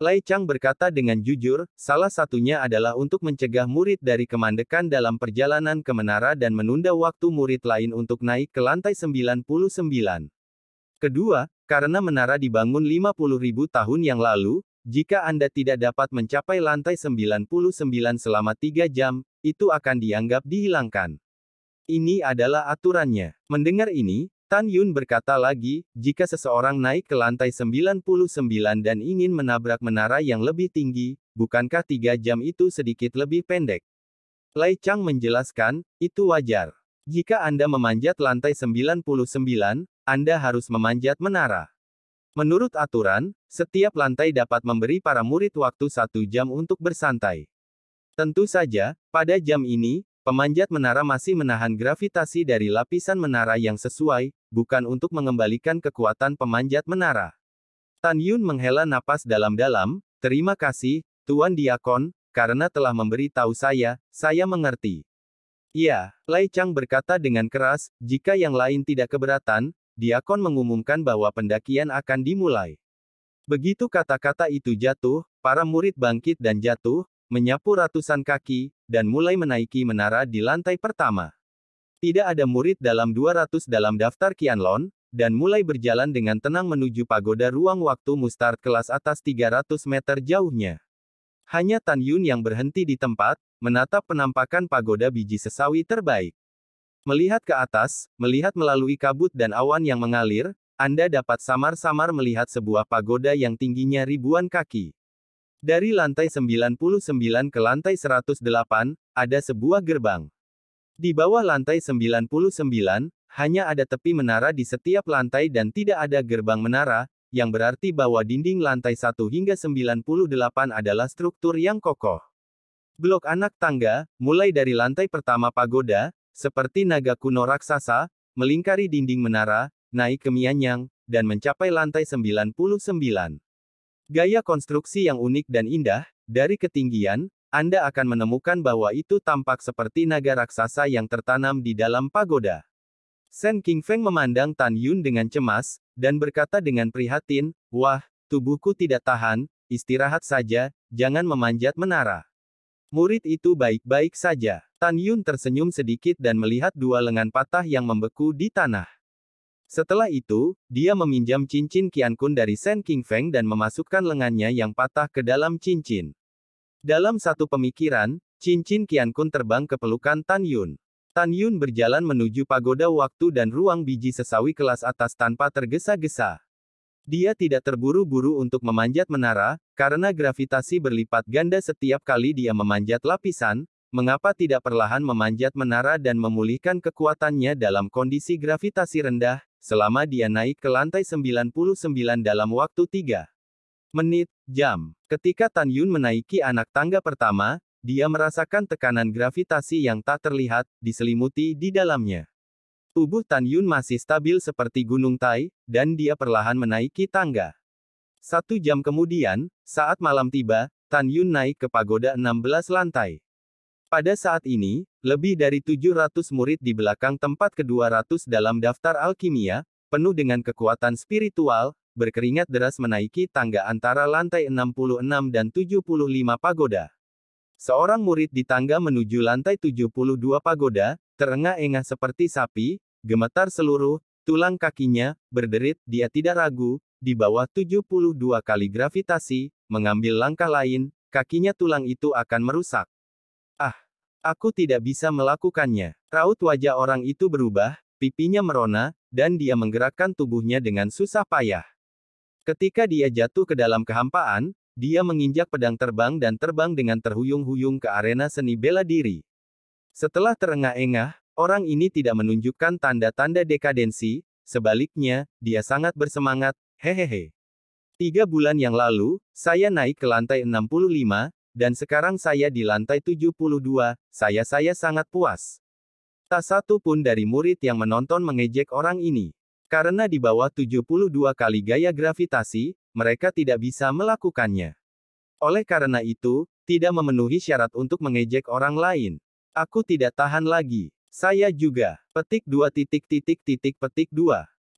Lai Chang berkata dengan jujur, salah satunya adalah untuk mencegah murid dari kemandekan dalam perjalanan ke menara dan menunda waktu murid lain untuk naik ke lantai 99. Kedua, karena menara dibangun 50.000 tahun yang lalu, jika Anda tidak dapat mencapai lantai 99 selama 3 jam, itu akan dianggap dihilangkan. Ini adalah aturannya. Mendengar ini, Tan Yun berkata lagi, jika seseorang naik ke lantai 99 dan ingin menabrak menara yang lebih tinggi, bukankah 3 jam itu sedikit lebih pendek? Lai Chang menjelaskan, itu wajar. Jika Anda memanjat lantai 99, Anda harus memanjat menara. Menurut aturan, setiap lantai dapat memberi para murid waktu 1 jam untuk bersantai. Tentu saja, pada jam ini, pemanjat menara masih menahan gravitasi dari lapisan menara yang sesuai, bukan untuk mengembalikan kekuatan pemanjat menara. Tan Yun menghela napas dalam-dalam, terima kasih, Tuan Diakon, karena telah memberi tahu saya mengerti. Ya, Lai Chang berkata dengan keras, jika yang lain tidak keberatan, Diakon mengumumkan bahwa pendakian akan dimulai. Begitu kata-kata itu jatuh, para murid bangkit dan jatuh, menyapu ratusan kaki, dan mulai menaiki menara di lantai pertama. Tidak ada murid dalam 200 dalam daftar Qianlong, dan mulai berjalan dengan tenang menuju pagoda ruang waktu mustard kelas atas 300 meter jauhnya. Hanya Tan Yun yang berhenti di tempat, menatap penampakan pagoda biji sesawi terbaik. Melihat ke atas, melihat melalui kabut dan awan yang mengalir, Anda dapat samar-samar melihat sebuah pagoda yang tingginya ribuan kaki. Dari lantai 99 ke lantai 108, ada sebuah gerbang. Di bawah lantai 99, hanya ada tepi menara di setiap lantai dan tidak ada gerbang menara, yang berarti bahwa dinding lantai 1 hingga 98 adalah struktur yang kokoh. Blok anak tangga, mulai dari lantai pertama pagoda, seperti naga kuno raksasa, melingkari dinding menara, naik ke Mianyang, dan mencapai lantai 99. Gaya konstruksi yang unik dan indah, dari ketinggian, Anda akan menemukan bahwa itu tampak seperti naga raksasa yang tertanam di dalam pagoda. Shen Qingfeng memandang Tan Yun dengan cemas, dan berkata dengan prihatin, wah, tubuhku tidak tahan, istirahat saja, jangan memanjat menara. Murid itu baik-baik saja. Tan Yun tersenyum sedikit dan melihat 2 lengan patah yang membeku di tanah. Setelah itu, dia meminjam cincin Qiankun dari Shen Qingfeng dan memasukkan lengannya yang patah ke dalam cincin. Dalam satu pemikiran, cincin Qiankun terbang ke pelukan Tan Yun. Tan Yun berjalan menuju pagoda waktu dan ruang biji sesawi kelas atas tanpa tergesa-gesa. Dia tidak terburu-buru untuk memanjat menara, karena gravitasi berlipat ganda setiap kali dia memanjat lapisan. Mengapa tidak perlahan memanjat menara dan memulihkan kekuatannya dalam kondisi gravitasi rendah, selama dia naik ke lantai 99 dalam waktu 3 menit, jam. Ketika Tan Yun menaiki anak tangga pertama, dia merasakan tekanan gravitasi yang tak terlihat, diselimuti di dalamnya. Tubuh Tan Yun masih stabil seperti gunung Tai, dan dia perlahan menaiki tangga. 1 jam kemudian, saat malam tiba, Tan Yun naik ke pagoda 16 lantai. Pada saat ini, lebih dari 700 murid di belakang tempat ke-200 dalam daftar alkimia, penuh dengan kekuatan spiritual, berkeringat deras menaiki tangga antara lantai 66 dan 75 pagoda. Seorang murid di tangga menuju lantai 72 pagoda, terengah-engah seperti sapi, gemetar seluruh tulang kakinya, berderit, dia tidak ragu, di bawah 72 kali gravitasi, mengambil langkah lain, kakinya tulang itu akan merusak. Ah! Aku tidak bisa melakukannya. Raut wajah orang itu berubah, pipinya merona, dan dia menggerakkan tubuhnya dengan susah payah. Ketika dia jatuh ke dalam kehampaan, dia menginjak pedang terbang dan terbang dengan terhuyung-huyung ke arena seni bela diri. Setelah terengah-engah, orang ini tidak menunjukkan tanda-tanda dekadensi, sebaliknya, dia sangat bersemangat, hehehe. 3 bulan yang lalu, saya naik ke lantai 65, dan sekarang saya di lantai 72, saya sangat puas. Tak satu pun dari murid yang menonton mengejek orang ini. Karena di bawah 72 kali gaya gravitasi, mereka tidak bisa melakukannya. Oleh karena itu, tidak memenuhi syarat untuk mengejek orang lain. Aku tidak tahan lagi. Saya juga. Petik 2.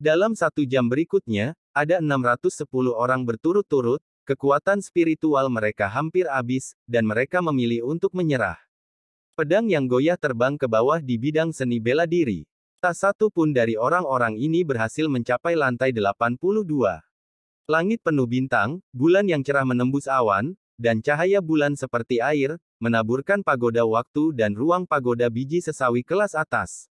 Dalam 1 jam berikutnya, ada 610 orang berturut-turut, kekuatan spiritual mereka hampir habis, dan mereka memilih untuk menyerah. Pedang yang goyah terbang ke bawah di bidang seni bela diri. Tak satu pun dari orang-orang ini berhasil mencapai lantai 82. Langit penuh bintang, bulan yang cerah menembus awan, dan cahaya bulan seperti air, menaburkan pagoda waktu dan ruang pagoda biji sesawi kelas atas.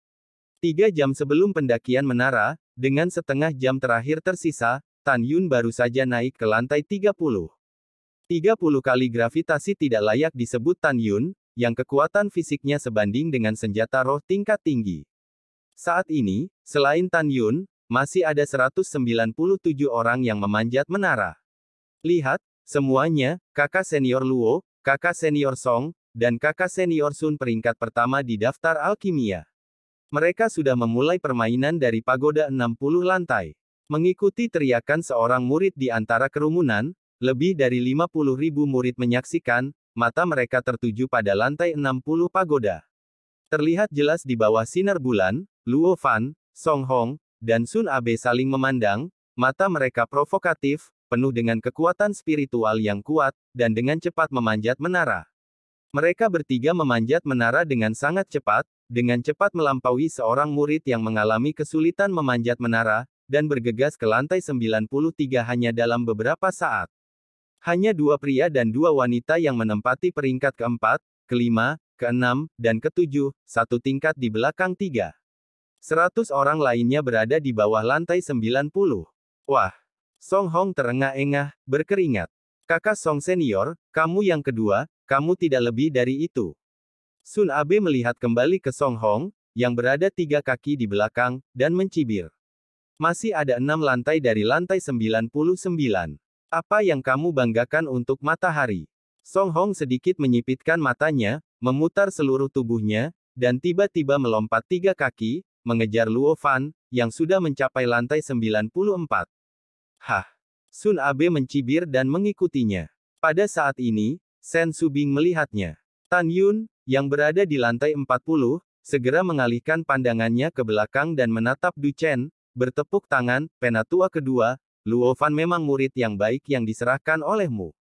3 jam sebelum pendakian menara, dengan setengah jam terakhir tersisa, Tan Yun baru saja naik ke lantai 30. 30 kali gravitasi tidak layak disebut Tan Yun, yang kekuatan fisiknya sebanding dengan senjata roh tingkat tinggi. Saat ini, selain Tan Yun, masih ada 197 orang yang memanjat menara. Lihat, semuanya, kakak senior Luo, kakak senior Song, dan kakak senior Sun peringkat pertama di daftar alkimia. Mereka sudah memulai permainan dari pagoda 60 lantai. Mengikuti teriakan seorang murid di antara kerumunan, lebih dari 50.000 murid menyaksikan, mata mereka tertuju pada lantai 60 pagoda. Terlihat jelas di bawah sinar bulan, Luo Fan, Song Hong, dan Sun Abe saling memandang, mata mereka provokatif, penuh dengan kekuatan spiritual yang kuat, dan dengan cepat memanjat menara. Mereka bertiga memanjat menara dengan sangat cepat, dengan cepat melampaui seorang murid yang mengalami kesulitan memanjat menara, dan bergegas ke lantai 93 hanya dalam beberapa saat. Hanya 2 pria dan 2 wanita yang menempati peringkat keempat, kelima, keenam, dan ketujuh, 1 tingkat di belakang 3. 100 orang lainnya berada di bawah lantai 90. Wah! Song Hong terengah-engah, berkeringat. Kakak Song senior, kamu yang kedua, kamu tidak lebih dari itu. Sun Abe melihat kembali ke Song Hong, yang berada 3 kaki di belakang, dan mencibir. Masih ada 6 lantai dari lantai 99. Apa yang kamu banggakan untuk matahari? Song Hong sedikit menyipitkan matanya, memutar seluruh tubuhnya, dan tiba-tiba melompat 3 kaki, mengejar Luo Fan, yang sudah mencapai lantai 94. Hah! Sun Abe mencibir dan mengikutinya. Pada saat ini, Shen Subing melihatnya. Tan Yun, yang berada di lantai 40, segera mengalihkan pandangannya ke belakang dan menatap Du Chen, bertepuk tangan, penatua kedua, Luo Fan memang murid yang baik yang diserahkan olehmu.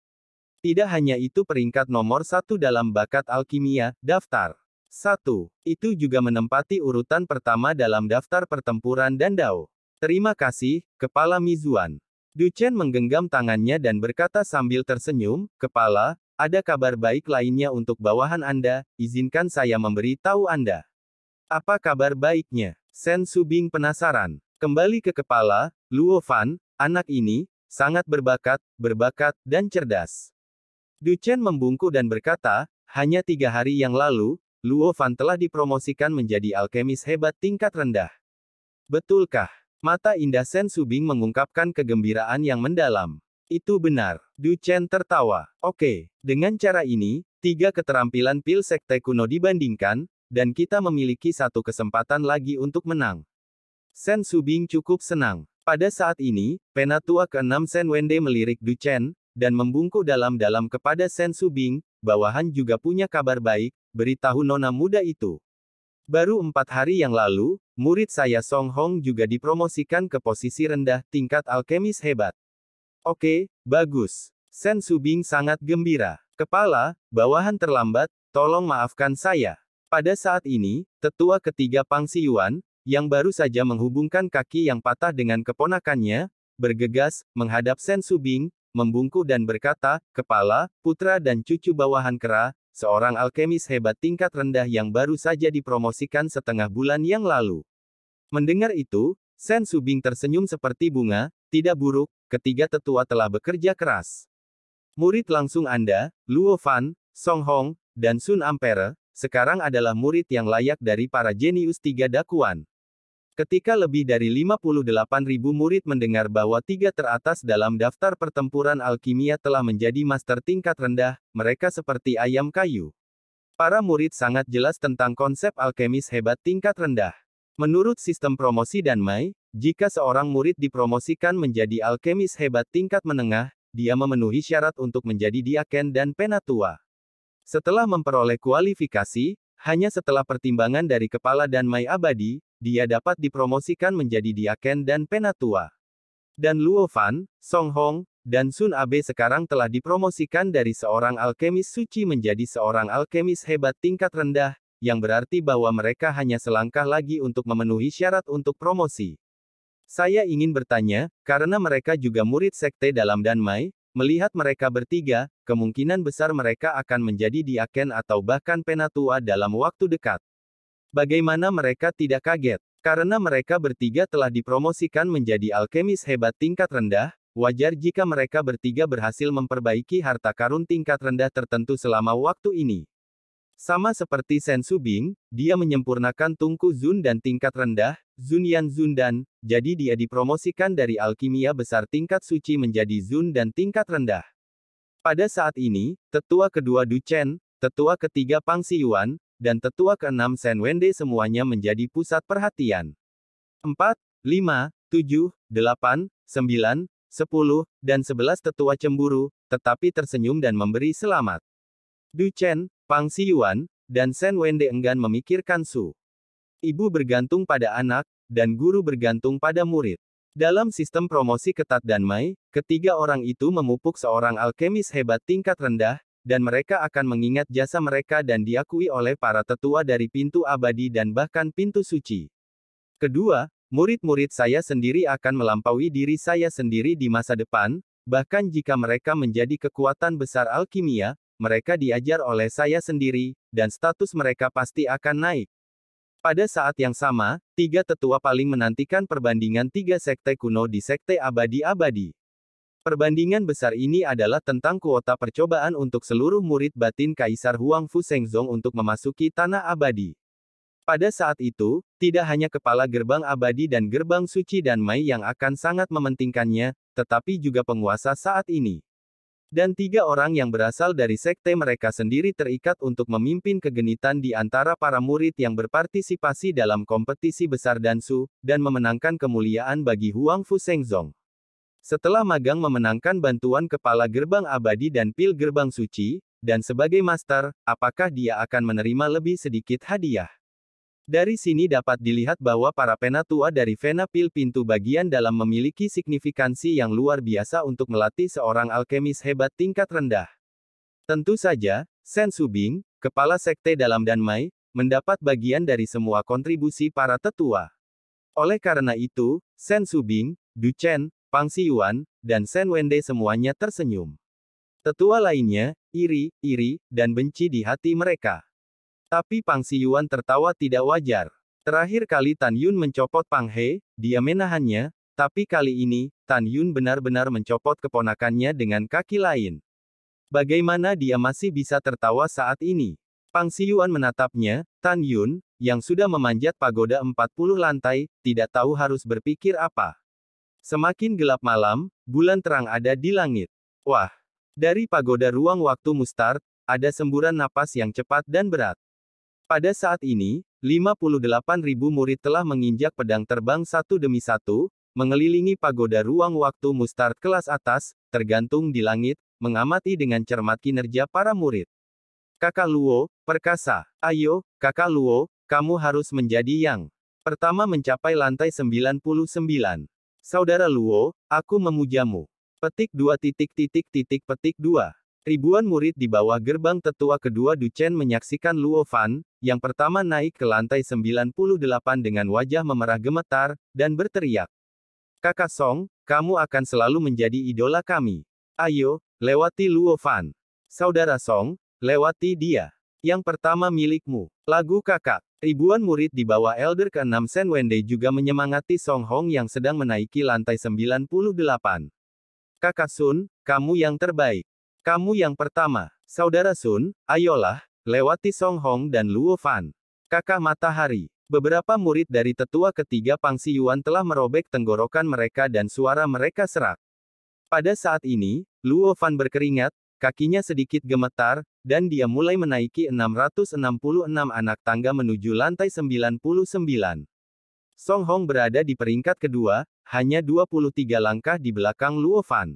Tidak hanya itu peringkat nomor 1 dalam bakat alkimia, daftar 1. Itu juga menempati urutan pertama dalam daftar pertempuran dan Dao. Terima kasih, Kepala Mizuan. Du Chen menggenggam tangannya dan berkata sambil tersenyum, Kepala, ada kabar baik lainnya untuk bawahan Anda, izinkan saya memberi tahu Anda. Apa kabar baiknya? Shen Subing penasaran. Kembali ke kepala, Luo Fan, anak ini, sangat berbakat, dan cerdas. Du Chen membungkuk dan berkata, hanya 3 hari yang lalu, Luo Fan telah dipromosikan menjadi alkemis hebat tingkat rendah. Betulkah? Mata indah Shen Subing mengungkapkan kegembiraan yang mendalam. Itu benar. Du Chen tertawa. Oke, dengan cara ini, 3 keterampilan pil sekte kuno dibandingkan, dan kita memiliki 1 kesempatan lagi untuk menang. Shen Subing cukup senang. Pada saat ini, penatua ke-6 Shen Wende melirik Du Chen, dan membungkuk dalam-dalam kepada Shen Subing, bawahan juga punya kabar baik, beritahu nona muda itu. Baru 4 hari yang lalu, murid saya Song Hong juga dipromosikan ke posisi rendah tingkat alkemis hebat. Oke, bagus. Shen Subing sangat gembira. Kepala, bawahan terlambat, tolong maafkan saya. Pada saat ini, tetua ketiga Pang Siyuan, yang baru saja menghubungkan kaki yang patah dengan keponakannya, bergegas, menghadap Shen Subing, membungkuk dan berkata, Kepala, putra dan cucu bawahan kera, seorang alkemis hebat tingkat rendah yang baru saja dipromosikan setengah bulan yang lalu. Mendengar itu, Sen Subing tersenyum seperti bunga. Tidak buruk, ketiga tetua telah bekerja keras. Murid langsung Anda, Luo Fan, Song Hong, dan Sun Ampere, sekarang adalah murid yang layak dari para jenius tiga dakuan. Ketika lebih dari 58.000 murid mendengar bahwa tiga teratas dalam daftar pertempuran alkimia telah menjadi master tingkat rendah, mereka seperti ayam kayu. Para murid sangat jelas tentang konsep alkemis hebat tingkat rendah. Menurut sistem promosi Danmai, jika seorang murid dipromosikan menjadi alkemis hebat tingkat menengah, dia memenuhi syarat untuk menjadi diaken dan penatua. Setelah memperoleh kualifikasi, hanya setelah pertimbangan dari kepala Danmai abadi, dia dapat dipromosikan menjadi diaken dan penatua. Dan Luo Fan, Song Hong, dan Sun Abe sekarang telah dipromosikan dari seorang alkemis suci menjadi seorang alkemis hebat tingkat rendah, yang berarti bahwa mereka hanya selangkah lagi untuk memenuhi syarat untuk promosi. Saya ingin bertanya, karena mereka juga murid sekte dalam Danmai, melihat mereka bertiga, kemungkinan besar mereka akan menjadi diaken atau bahkan penatua dalam waktu dekat. Bagaimana mereka tidak kaget? Karena mereka bertiga telah dipromosikan menjadi alkemis hebat tingkat rendah, wajar jika mereka bertiga berhasil memperbaiki harta karun tingkat rendah tertentu selama waktu ini. Sama seperti Sen Subing, dia menyempurnakan Tungku Zun dan tingkat rendah, Zunyan Zundan, jadi dia dipromosikan dari alkimia besar tingkat suci menjadi Zun dan tingkat rendah. Pada saat ini, tetua kedua Du Chen, tetua ketiga Pang Xiyuan, dan tetua keenam Sen Wende semuanya menjadi pusat perhatian. 4, 5, 7, 8, 9, 10, dan 11 tetua cemburu, tetapi tersenyum dan memberi selamat. Du Chen, Pang Xiyuan, dan Sen Wende enggan memikirkan Su. Ibu bergantung pada anak, dan guru bergantung pada murid. Dalam sistem promosi ketat Danmai, ketiga orang itu memupuk seorang alkemis hebat tingkat rendah, dan mereka akan mengingat jasa mereka dan diakui oleh para tetua dari pintu abadi dan bahkan pintu suci. Kedua, murid-murid saya sendiri akan melampaui diri saya sendiri di masa depan, bahkan jika mereka menjadi kekuatan besar alkimia, mereka diajar oleh saya sendiri, dan status mereka pasti akan naik. Pada saat yang sama, tiga tetua paling menantikan perbandingan tiga sekte kuno di sekte abadi-abadi. Perbandingan besar ini adalah tentang kuota percobaan untuk seluruh murid batin Kaisar Huang Fu Shengzong untuk memasuki tanah abadi. Pada saat itu, tidak hanya kepala gerbang abadi dan gerbang suci Danmai yang akan sangat mementingkannya, tetapi juga penguasa saat ini. Dan tiga orang yang berasal dari sekte mereka sendiri terikat untuk memimpin kegenitan di antara para murid yang berpartisipasi dalam kompetisi besar Dansu, dan memenangkan kemuliaan bagi Huang Fu Shengzong. Setelah magang memenangkan bantuan kepala gerbang abadi dan pil gerbang suci, dan sebagai master, apakah dia akan menerima lebih sedikit hadiah? Dari sini dapat dilihat bahwa para penatua dari Vena Pil pintu bagian dalam memiliki signifikansi yang luar biasa untuk melatih seorang alkemis hebat tingkat rendah. Tentu saja, Sen Subing, kepala sekte dalam Danmai, mendapat bagian dari semua kontribusi para tetua. Oleh karena itu, Sen Subing, Du Chen, Pang Xiyuan, dan Sen Wende semuanya tersenyum. Tetua lainnya, iri, dan benci di hati mereka. Tapi Pang Xiyuan tertawa tidak wajar. Terakhir kali Tan Yun mencopot Pang He, dia menahannya, tapi kali ini, Tan Yun benar-benar mencopot keponakannya dengan kaki lain. Bagaimana dia masih bisa tertawa saat ini? Pang Xiyuan menatapnya, Tan Yun, yang sudah memanjat pagoda 40 lantai, tidak tahu harus berpikir apa. Semakin gelap malam, bulan terang ada di langit. Wah! Dari pagoda ruang waktu Mustard, ada semburan napas yang cepat dan berat. Pada saat ini, 58.000 murid telah menginjak pedang terbang satu demi satu, mengelilingi pagoda ruang waktu Mustard kelas atas, tergantung di langit, mengamati dengan cermat kinerja para murid. Kakak Luo, perkasa. Ayo, Kakak Luo, kamu harus menjadi yang pertama mencapai lantai 99. Saudara Luo, aku memujamu. Petik 2. Ribuan murid di bawah gerbang tetua kedua Du Chen menyaksikan Luo Fan, yang pertama naik ke lantai 98 dengan wajah memerah gemetar, dan berteriak. Kakak Song, kamu akan selalu menjadi idola kami. Ayo, lewati Luo Fan. Saudara Song, lewati dia. Yang pertama milikmu. Lagu kakak. Ribuan murid di bawah Elder ke-6 Sen Wende juga menyemangati Song Hong yang sedang menaiki lantai 98. Kakak Sun, kamu yang terbaik. Kamu yang pertama. Saudara Sun, ayolah, lewati Song Hong dan Luo Fan. Kakak Matahari. Beberapa murid dari tetua ketiga Pangsi Yuan telah merobek tenggorokan mereka dan suara mereka serak. Pada saat ini, Luo Fan berkeringat, kakinya sedikit gemetar, dan dia mulai menaiki 666 anak tangga menuju lantai 99. Song Hong berada di peringkat kedua, hanya 23 langkah di belakang Luo Fan.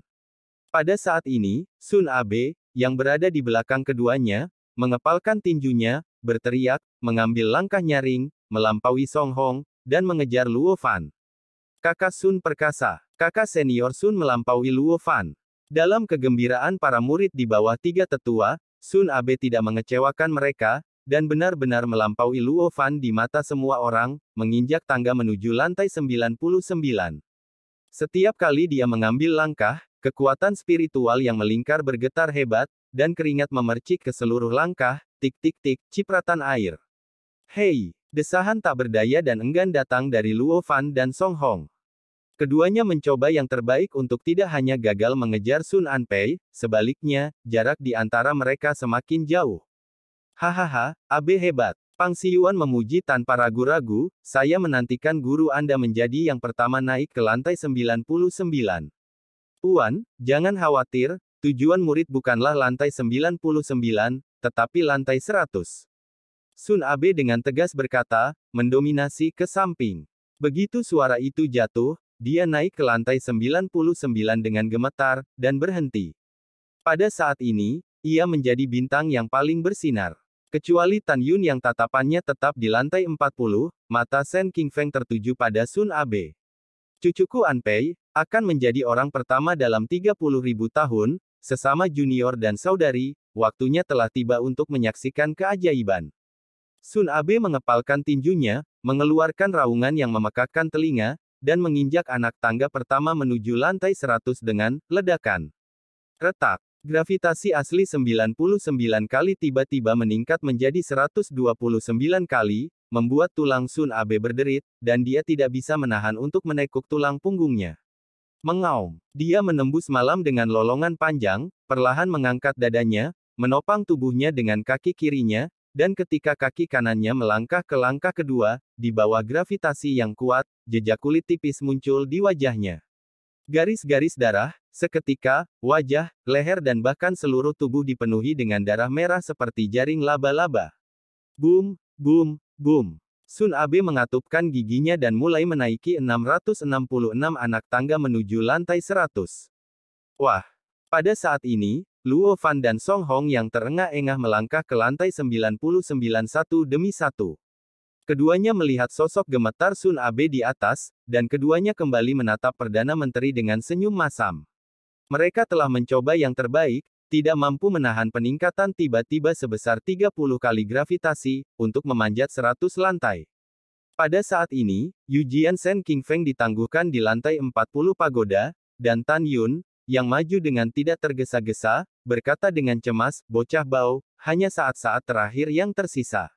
Pada saat ini, Sun Abe, yang berada di belakang keduanya, mengepalkan tinjunya, berteriak, mengambil langkah nyaring, melampaui Song Hong, dan mengejar Luo Fan. Kakak Sun perkasa. Kakak senior Sun melampaui Luo Fan. Dalam kegembiraan para murid di bawah tiga tetua, Sun Abe tidak mengecewakan mereka, dan benar-benar melampaui Luo Fan di mata semua orang, menginjak tangga menuju lantai 99. Setiap kali dia mengambil langkah, kekuatan spiritual yang melingkar bergetar hebat, dan keringat memercik ke seluruh langkah, tik-tik-tik, cipratan air. Hei! Desahan tak berdaya dan enggan datang dari Luo Fan dan Song Hong. Keduanya mencoba yang terbaik untuk tidak hanya gagal mengejar Sun Anpei, sebaliknya, jarak di antara mereka semakin jauh. Hahaha, Abe hebat. Pangsi Yuan memuji tanpa ragu-ragu, saya menantikan guru Anda menjadi yang pertama naik ke lantai 99. Tuan, jangan khawatir, tujuan murid bukanlah lantai 99, tetapi lantai 100. Sun Abe dengan tegas berkata, mendominasi ke samping. Begitu suara itu jatuh, dia naik ke lantai 99 dengan gemetar, dan berhenti. Pada saat ini, ia menjadi bintang yang paling bersinar. Kecuali Tan Yun yang tatapannya tetap di lantai 40, mata Sen King Feng tertuju pada Sun Abe. Cucuku Anpei, akan menjadi orang pertama dalam 30.000 tahun, sesama junior dan saudari, waktunya telah tiba untuk menyaksikan keajaiban. Sun Abe mengepalkan tinjunya, mengeluarkan raungan yang memekakkan telinga, dan menginjak anak tangga pertama menuju lantai 100 dengan ledakan. Retak. Gravitasi asli 99 kali tiba-tiba meningkat menjadi 129 kali, membuat tulang Sun Abe berderit, dan dia tidak bisa menahan untuk menekuk tulang punggungnya. Mengaum. Dia menembus malam dengan lolongan panjang, perlahan mengangkat dadanya, menopang tubuhnya dengan kaki kirinya, dan ketika kaki kanannya melangkah ke langkah kedua, di bawah gravitasi yang kuat, jejak kulit tipis muncul di wajahnya. Garis-garis darah, seketika, wajah, leher dan bahkan seluruh tubuh dipenuhi dengan darah merah seperti jaring laba-laba. Boom, boom, boom. Sun Abe mengatupkan giginya dan mulai menaiki 666 anak tangga menuju lantai 100. Wah! Pada saat ini, Luo Fan dan Song Hong yang terengah-engah melangkah ke lantai 99 satu demi satu. Keduanya melihat sosok gemetar Sun Abe di atas, dan keduanya kembali menatap Perdana Menteri dengan senyum masam. Mereka telah mencoba yang terbaik, tidak mampu menahan peningkatan tiba-tiba sebesar 30 kali gravitasi, untuk memanjat 100 lantai. Pada saat ini, Yujian Sen King Feng ditangguhkan di lantai 40 pagoda, dan Tan Yun, yang maju dengan tidak tergesa-gesa, berkata dengan cemas, bocah bau, hanya saat-saat terakhir yang tersisa.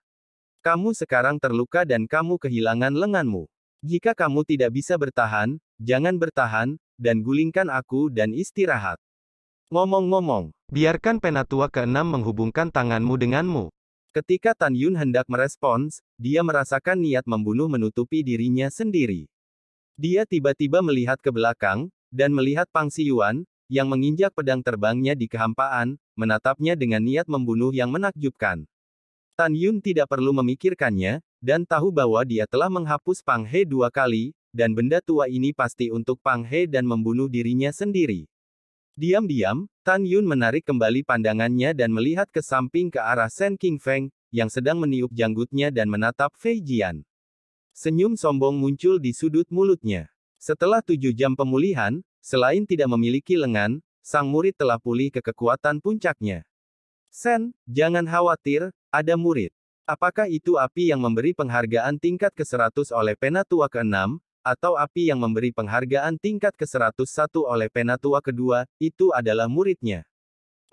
Kamu sekarang terluka dan kamu kehilangan lenganmu. Jika kamu tidak bisa bertahan, jangan bertahan, dan gulingkan aku dan istirahat. Ngomong-ngomong, biarkan Penatua ke-6 menghubungkan tanganmu denganmu. Ketika Tan Yun hendak merespons, dia merasakan niat membunuh menutupi dirinya sendiri. Dia tiba-tiba melihat ke belakang, dan melihat Pangsi Yuan, yang menginjak pedang terbangnya di kehampaan, menatapnya dengan niat membunuh yang menakjubkan. Tan Yun tidak perlu memikirkannya, dan tahu bahwa dia telah menghapus Pang He 2 kali, dan benda tua ini pasti untuk Pang He dan membunuh dirinya sendiri. Diam-diam, Tan Yun menarik kembali pandangannya dan melihat ke samping ke arah Sen King Feng, yang sedang meniup janggutnya dan menatap Fei Jian. Senyum sombong muncul di sudut mulutnya. Setelah 7 jam pemulihan, selain tidak memiliki lengan, sang murid telah pulih ke kekuatan puncaknya. Sen, jangan khawatir, ada murid. Apakah itu api yang memberi penghargaan tingkat ke-100 oleh Penatua ke-6, atau api yang memberi penghargaan tingkat ke-101 oleh Penatua kedua, itu adalah muridnya.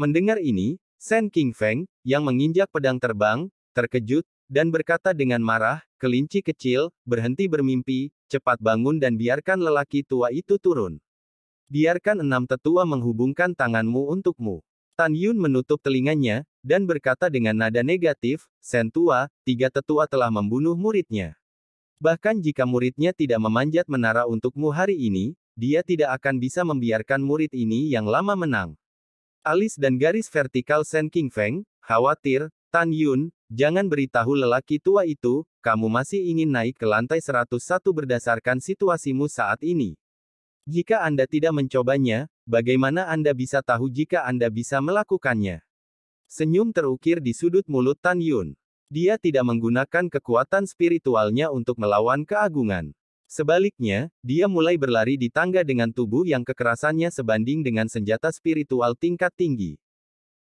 Mendengar ini, Sen King Feng, yang menginjak pedang terbang, terkejut, dan berkata dengan marah, "Kelinci kecil, berhenti bermimpi, cepat bangun dan biarkan lelaki tua itu turun. Biarkan 6 tetua menghubungkan tanganmu untukmu." Tan Yun menutup telinganya, dan berkata dengan nada negatif, "Sen tua, 3 tetua telah membunuh muridnya. Bahkan jika muridnya tidak memanjat menara untukmu hari ini, dia tidak akan bisa membiarkan murid ini yang lama menang." Alis dan garis vertikal Sen King Feng, khawatir, "Tan Yun, jangan beritahu lelaki tua itu, kamu masih ingin naik ke lantai 101 berdasarkan situasimu saat ini. Jika Anda tidak mencobanya, bagaimana Anda bisa tahu jika Anda bisa melakukannya?" Senyum terukir di sudut mulut Tan Yun. Dia tidak menggunakan kekuatan spiritualnya untuk melawan keagungan. Sebaliknya, dia mulai berlari di tangga dengan tubuh yang kekerasannya sebanding dengan senjata spiritual tingkat tinggi.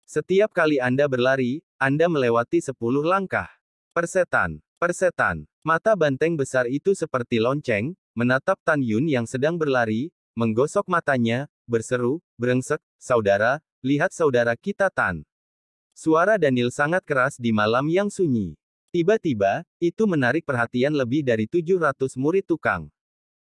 Setiap kali Anda berlari, Anda melewati 10 langkah. Persetan. Persetan. Mata banteng besar itu seperti lonceng, menatap Tan Yun yang sedang berlari, menggosok matanya, berseru, "Brengsek, saudara, lihat saudara kita Tan." Suara Daniel sangat keras di malam yang sunyi. Tiba-tiba, itu menarik perhatian lebih dari 700 murid tukang.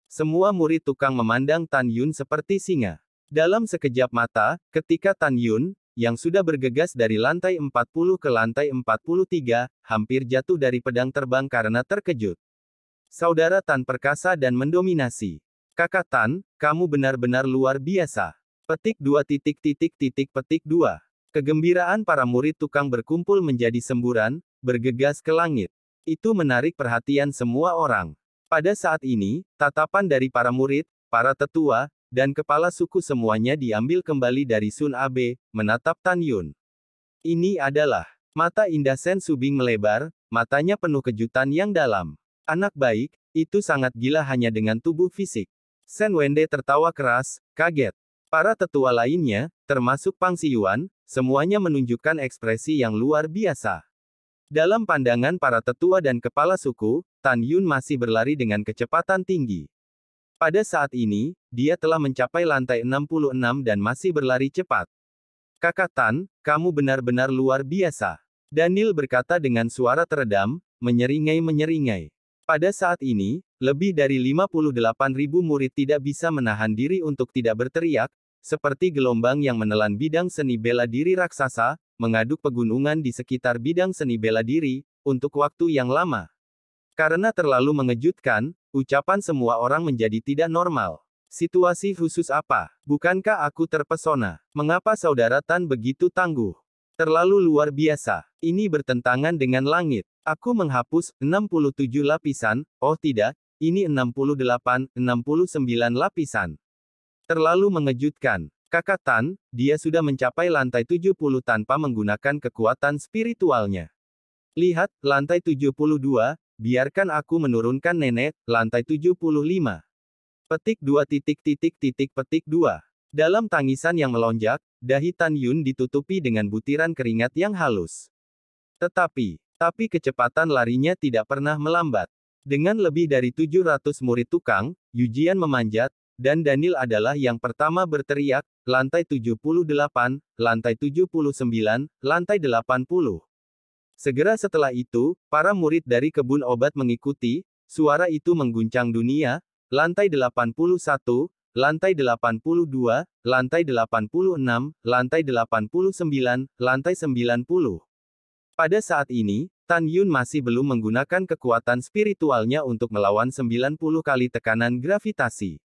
Semua murid tukang memandang Tan Yun seperti singa. Dalam sekejap mata, ketika Tan Yun, yang sudah bergegas dari lantai 40 ke lantai 43, hampir jatuh dari pedang terbang karena terkejut. "Saudara Tan perkasa dan mendominasi. Kakak Tan, kamu benar-benar luar biasa." Petik 2. Kegembiraan para murid tukang berkumpul menjadi semburan, bergegas ke langit. Itu menarik perhatian semua orang. Pada saat ini, tatapan dari para murid, para tetua, dan kepala suku semuanya diambil kembali dari Sun Abe, menatap Tan Yun. Ini adalah mata indah Sen Subing melebar, matanya penuh kejutan yang dalam. "Anak baik, itu sangat gila hanya dengan tubuh fisik." Sen Wende tertawa keras, kaget. Para tetua lainnya, termasuk Pang Siyuan, semuanya menunjukkan ekspresi yang luar biasa. Dalam pandangan para tetua dan kepala suku, Tan Yun masih berlari dengan kecepatan tinggi. Pada saat ini, dia telah mencapai lantai 66 dan masih berlari cepat. "Kakak Tan, kamu benar-benar luar biasa." Daniel berkata dengan suara teredam, menyeringai-menyeringai. Pada saat ini, lebih dari 58.000 murid tidak bisa menahan diri untuk tidak berteriak, seperti gelombang yang menelan bidang seni bela diri raksasa, mengaduk pegunungan di sekitar bidang seni bela diri, untuk waktu yang lama. Karena terlalu mengejutkan, ucapan semua orang menjadi tidak normal. "Situasi khusus apa? Bukankah aku terpesona? Mengapa saudara Tan begitu tangguh? Terlalu luar biasa. Ini bertentangan dengan langit. Aku menghapus 67 lapisan, oh tidak, ini 69 lapisan. Terlalu mengejutkan. Kakak Tan, dia sudah mencapai lantai 70 tanpa menggunakan kekuatan spiritualnya. Lihat, lantai 72, biarkan aku menurunkan nenek, lantai 75. Petik 2. Dalam tangisan yang melonjak, dahi Tan Yun ditutupi dengan butiran keringat yang halus. Tapi kecepatan larinya tidak pernah melambat. Dengan lebih dari 700 murid tukang, Yujian memanjat, dan Daniel adalah yang pertama berteriak, "Lantai 78, lantai 79, lantai 80. Segera setelah itu, para murid dari kebun obat mengikuti, suara itu mengguncang dunia, lantai 81, lantai 82, lantai 86, lantai 89, lantai 90. Pada saat ini, Tan Yun masih belum menggunakan kekuatan spiritualnya untuk melawan 90 kali tekanan gravitasi.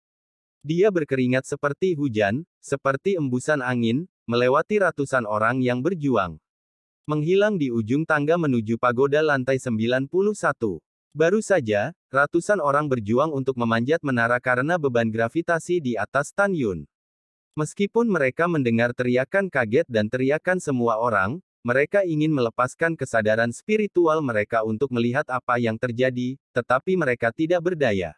Dia berkeringat seperti hujan, seperti embusan angin, melewati ratusan orang yang berjuang. Menghilang di ujung tangga menuju pagoda lantai 91. Baru saja, ratusan orang berjuang untuk memanjat menara karena beban gravitasi di atas Tan Yun. Meskipun mereka mendengar teriakan kaget dan teriakan semua orang, mereka ingin melepaskan kesadaran spiritual mereka untuk melihat apa yang terjadi, tetapi mereka tidak berdaya.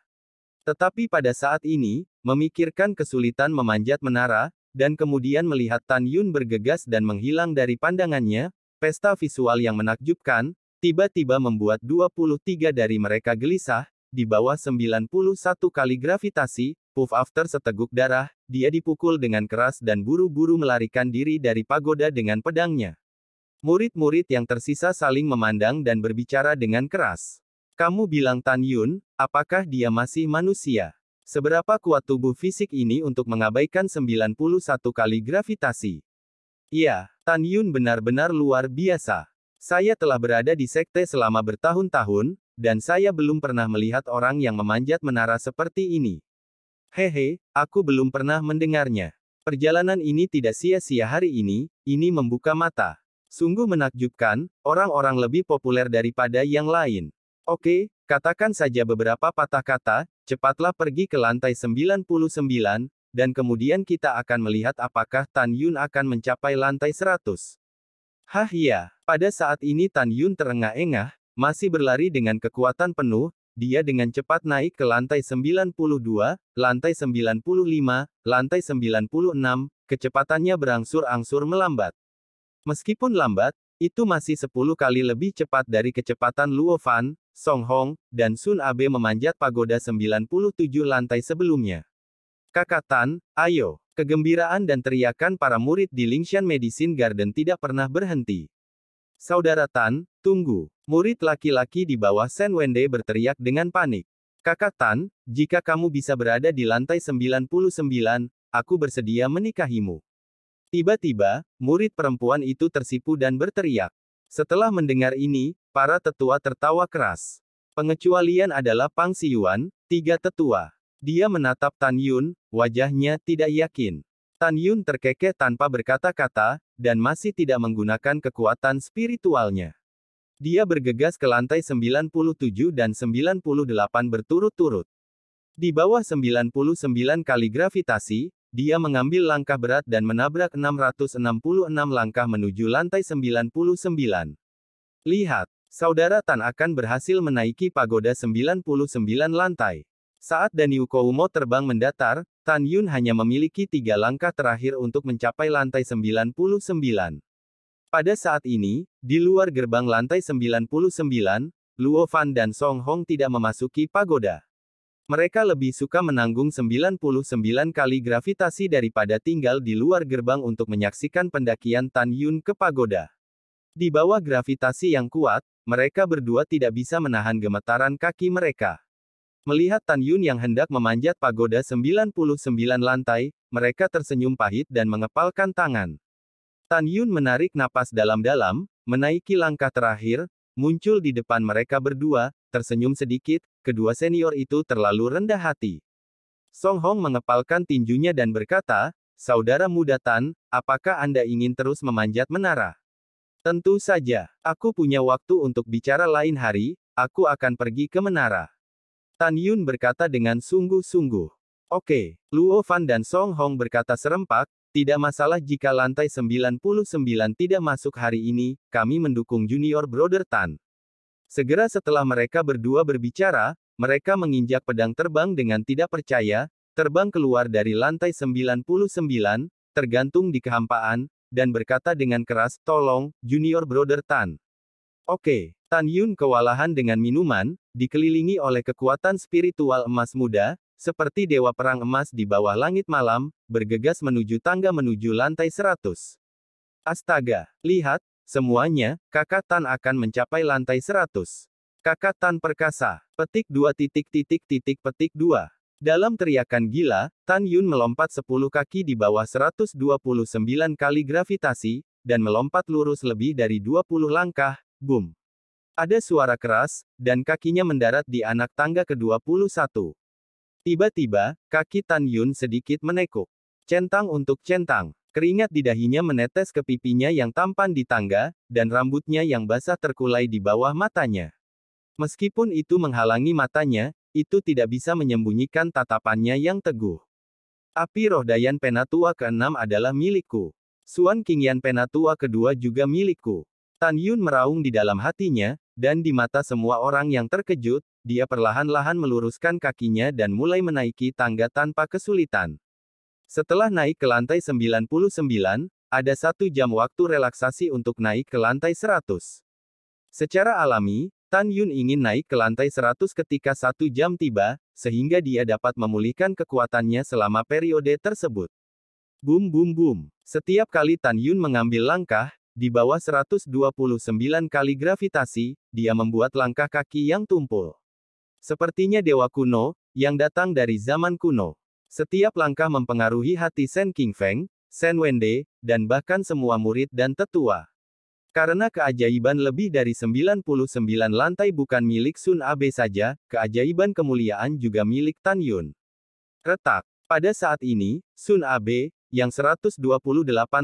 Tetapi pada saat ini, memikirkan kesulitan memanjat menara, dan kemudian melihat Tan Yun bergegas dan menghilang dari pandangannya, pesta visual yang menakjubkan, tiba-tiba membuat 23 dari mereka gelisah, di bawah 91 kali gravitasi, puff after seteguk darah, dia dipukul dengan keras dan buru-buru melarikan diri dari pagoda dengan pedangnya. Murid-murid yang tersisa saling memandang dan berbicara dengan keras. Kamu bilang Tan Yun, apakah dia masih manusia? Seberapa kuat tubuh fisik ini untuk mengabaikan 91 kali gravitasi? Iya, Tan Yun benar-benar luar biasa. Saya telah berada di sekte selama bertahun-tahun, dan saya belum pernah melihat orang yang memanjat menara seperti ini. Hehe, aku belum pernah mendengarnya. Perjalanan ini tidak sia-sia hari ini membuka mata. Sungguh menakjubkan, orang-orang lebih populer daripada yang lain. Oke, katakan saja beberapa patah kata, cepatlah pergi ke lantai 99, dan kemudian kita akan melihat apakah Tan Yun akan mencapai lantai 100. Hah ya, pada saat ini Tan Yun terengah-engah, masih berlari dengan kekuatan penuh, dia dengan cepat naik ke lantai 92, lantai 95, lantai 96, kecepatannya berangsur-angsur melambat. Meskipun lambat, itu masih 10 kali lebih cepat dari kecepatan Luo Fan, Song Hong, dan Sun Abe memanjat pagoda 97 lantai sebelumnya. Kakak Tan, ayo! Kegembiraan dan teriakan para murid di Lingshan Medicine Garden tidak pernah berhenti. Saudara Tan, tunggu! Murid laki-laki di bawah Shen Wende berteriak dengan panik. Kakak Tan, jika kamu bisa berada di lantai 99, aku bersedia menikahimu. Tiba-tiba, murid perempuan itu tersipu dan berteriak. Setelah mendengar ini, para tetua tertawa keras. Pengecualian adalah Pang Xiyuan, 3 tetua. Dia menatap Tan Yun, wajahnya tidak yakin. Tan Yun terkekeh tanpa berkata-kata, dan masih tidak menggunakan kekuatan spiritualnya. Dia bergegas ke lantai 97 dan 98 berturut-turut. Di bawah 99 kali gravitasi, dia mengambil langkah berat dan menabrak 666 langkah menuju lantai 99. Lihat, saudara Tan akan berhasil menaiki pagoda 99 lantai. Saat Daniu Koumo terbang mendatar, Tan Yun hanya memiliki 3 langkah terakhir untuk mencapai lantai 99. Pada saat ini, di luar gerbang lantai 99, Luo Fan dan Song Hong tidak memasuki pagoda. Mereka lebih suka menanggung 99 kali gravitasi daripada tinggal di luar gerbang untuk menyaksikan pendakian Tan Yun ke pagoda. Di bawah gravitasi yang kuat, mereka berdua tidak bisa menahan gemetaran kaki mereka. Melihat Tan Yun yang hendak memanjat pagoda 99 lantai, mereka tersenyum pahit dan mengepalkan tangan. Tan Yun menarik napas dalam-dalam, menaiki langkah terakhir, muncul di depan mereka berdua, tersenyum sedikit. Kedua senior itu terlalu rendah hati. Song Hong mengepalkan tinjunya dan berkata, Saudara muda Tan, apakah Anda ingin terus memanjat menara? Tentu saja, aku punya waktu untuk bicara lain hari, aku akan pergi ke menara. Tan Yun berkata dengan sungguh-sungguh. Oke, Luo Fan dan Song Hong berkata serempak, tidak masalah jika lantai 99 tidak masuk hari ini, kami mendukung Junior Brother Tan. Segera setelah mereka berdua berbicara, mereka menginjak pedang terbang dengan tidak percaya, terbang keluar dari lantai 99, tergantung di kehampaan, dan berkata dengan keras, tolong, Junior Brother Tan. Oke, Tan Yun kewalahan dengan minuman, dikelilingi oleh kekuatan spiritual emas muda, seperti dewa perang emas di bawah langit malam, bergegas menuju tangga menuju lantai 100. Astaga, lihat! Semuanya, Kakak Tan akan mencapai lantai 100. Kakak Tan perkasa. Petik 2 petik 2. Dalam teriakan gila, Tan Yun melompat 10 kaki di bawah 129 kali gravitasi, dan melompat lurus lebih dari 20 langkah, boom. Ada suara keras, dan kakinya mendarat di anak tangga ke-21. Tiba-tiba, kaki Tan Yun sedikit menekuk. Centang untuk centang. Keringat di dahinya menetes ke pipinya yang tampan di tangga, dan rambutnya yang basah terkulai di bawah matanya. Meskipun itu menghalangi matanya, itu tidak bisa menyembunyikan tatapannya yang teguh. Api roh Dayan Penatua ke-6 adalah milikku. Suan Qingyan Penatua kedua juga milikku. Tan Yun meraung di dalam hatinya, dan di mata semua orang yang terkejut, dia perlahan-lahan meluruskan kakinya dan mulai menaiki tangga tanpa kesulitan. Setelah naik ke lantai 99, ada 1 jam waktu relaksasi untuk naik ke lantai 100. Secara alami, Tan Yun ingin naik ke lantai 100 ketika 1 jam tiba, sehingga dia dapat memulihkan kekuatannya selama periode tersebut. Boom boom boom. Setiap kali Tan Yun mengambil langkah, di bawah 129 kali gravitasi, dia membuat langkah kaki yang tumpul. Sepertinya dewa kuno, yang datang dari zaman kuno. Setiap langkah mempengaruhi hati Shen Qingfeng, Shen Wende, dan bahkan semua murid dan tetua. Karena keajaiban lebih dari 99 lantai bukan milik Sun Abe saja, keajaiban kemuliaan juga milik Tan Yun. Retak. Pada saat ini, Sun Abe, yang 128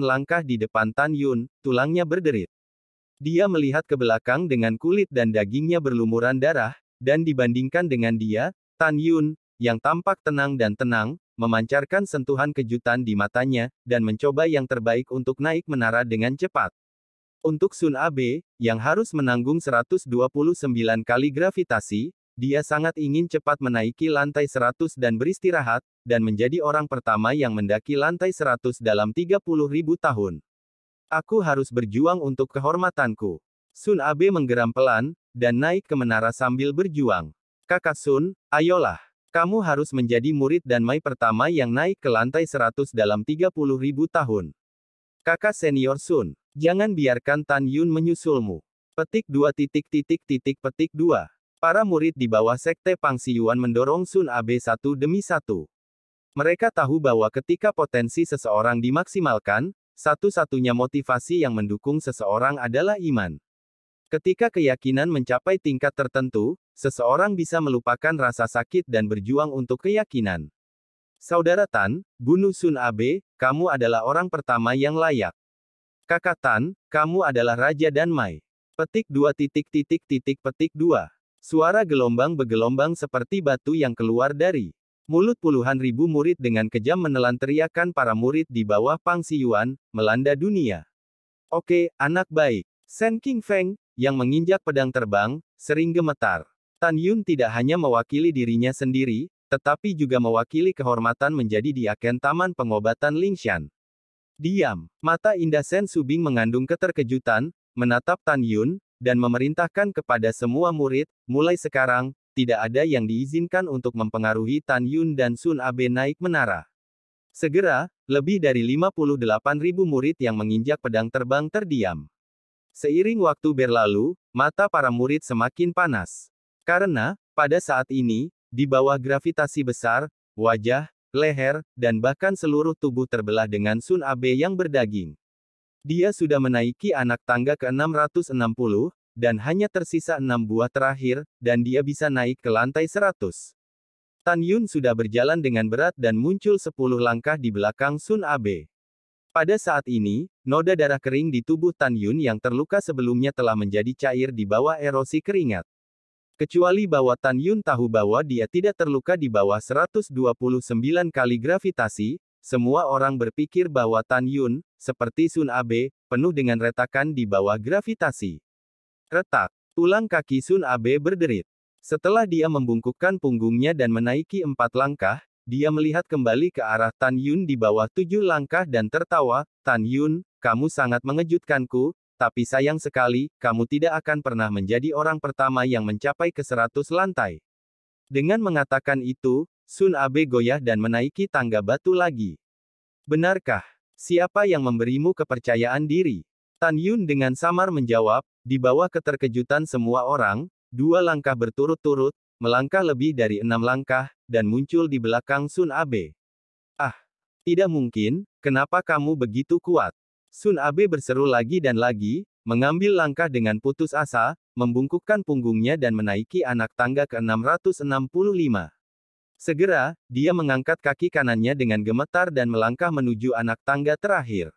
langkah di depan Tan Yun, tulangnya berderit. Dia melihat ke belakang dengan kulit dan dagingnya berlumuran darah, dan dibandingkan dengan dia, Tan Yun, yang tampak tenang dan tenang, memancarkan sentuhan kejutan di matanya, dan mencoba yang terbaik untuk naik menara dengan cepat. Untuk Sun Abe, yang harus menanggung 129 kali gravitasi, dia sangat ingin cepat menaiki lantai 100 dan beristirahat, dan menjadi orang pertama yang mendaki lantai 100 dalam 30.000 tahun. Aku harus berjuang untuk kehormatanku. Sun Abe menggeram pelan, dan naik ke menara sambil berjuang. Kakak Sun, ayolah. Kamu harus menjadi murid dan Mai pertama yang naik ke lantai 100 dalam 30.000 tahun. Kakak senior Sun, jangan biarkan Tan Yun menyusulmu. Petik 2. Para murid di bawah Sekte Pangxiyuan mendorong Sun Abe satu demi satu. Mereka tahu bahwa ketika potensi seseorang dimaksimalkan, satu-satunya motivasi yang mendukung seseorang adalah iman. Ketika keyakinan mencapai tingkat tertentu, seseorang bisa melupakan rasa sakit dan berjuang untuk keyakinan. Saudara Tan, bunuh Sun Abe, kamu adalah orang pertama yang layak. Kakak Tan, kamu adalah Raja dan Mai. Petik 2. Suara gelombang bergelombang seperti batu yang keluar dari mulut puluhan ribu murid dengan kejam menelan teriakan para murid di bawah Pangxiyuan, melanda dunia. Oke, anak baik. Shen Qingfeng, yang menginjak pedang terbang, sering gemetar. Tan Yun tidak hanya mewakili dirinya sendiri, tetapi juga mewakili kehormatan menjadi diaken Taman Pengobatan Lingshan. Diam. Mata indah Shen Subing mengandung keterkejutan, menatap Tan Yun, dan memerintahkan kepada semua murid, mulai sekarang, tidak ada yang diizinkan untuk mempengaruhi Tan Yun dan Sun Abe naik menara. Segera, lebih dari 58.000 murid yang menginjak pedang terbang terdiam. Seiring waktu berlalu, mata para murid semakin panas. Karena, pada saat ini, di bawah gravitasi besar, wajah, leher, dan bahkan seluruh tubuh terbelah dengan Sun Abe yang berdaging. Dia sudah menaiki anak tangga ke-660, dan hanya tersisa 6 buah terakhir, dan dia bisa naik ke lantai 100. Tan Yun sudah berjalan dengan berat dan muncul 10 langkah di belakang Sun Abe. Pada saat ini, noda darah kering di tubuh Tan Yun yang terluka sebelumnya telah menjadi cair di bawah erosi keringat. Kecuali bahwa Tan Yun tahu bahwa dia tidak terluka di bawah 129 kali gravitasi, semua orang berpikir bahwa Tan Yun, seperti Sun Abe, penuh dengan retakan di bawah gravitasi. Retak. Tulang kaki Sun Abe berderit. Setelah dia membungkukkan punggungnya dan menaiki 4 langkah, dia melihat kembali ke arah Tan Yun di bawah 7 langkah dan tertawa, Tan Yun, kamu sangat mengejutkanku, tapi sayang sekali, kamu tidak akan pernah menjadi orang pertama yang mencapai ke 100 lantai. Dengan mengatakan itu, Sun Abe goyah dan menaiki tangga batu lagi. Benarkah? Siapa yang memberimu kepercayaan diri? Tan Yun dengan samar menjawab, di bawah keterkejutan semua orang, 2 langkah berturut-turut, melangkah lebih dari 6 langkah, dan muncul di belakang Sun Abe. Ah, tidak mungkin, kenapa kamu begitu kuat? Sun Abe berseru lagi dan lagi, mengambil langkah dengan putus asa, membungkukkan punggungnya dan menaiki anak tangga ke-665. Segera, dia mengangkat kaki kanannya dengan gemetar dan melangkah menuju anak tangga terakhir.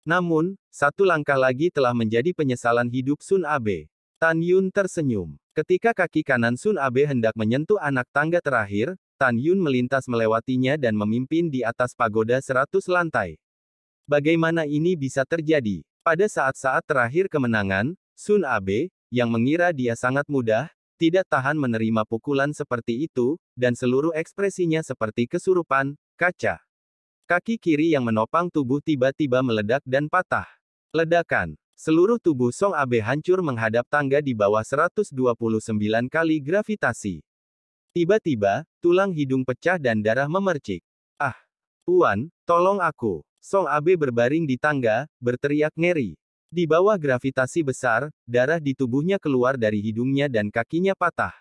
Namun, 1 langkah lagi telah menjadi penyesalan hidup Sun Abe. Tan Yun tersenyum. Ketika kaki kanan Sun Abe hendak menyentuh anak tangga terakhir, Tan Yun melintas melewatinya dan memimpin di atas pagoda 100 lantai. Bagaimana ini bisa terjadi? Pada saat-saat terakhir kemenangan, Sun Abe, yang mengira dia sangat mudah, tidak tahan menerima pukulan seperti itu, dan seluruh ekspresinya seperti kesurupan, kaca. Kaki kiri yang menopang tubuh tiba-tiba meledak dan patah. Ledakan. Seluruh tubuh Song Abe hancur menghadap tangga di bawah 129 kali gravitasi. Tiba-tiba, tulang hidung pecah dan darah memercik. Ah! Tuan, tolong aku. Song Abe berbaring di tangga, berteriak ngeri. Di bawah gravitasi besar, darah di tubuhnya keluar dari hidungnya dan kakinya patah.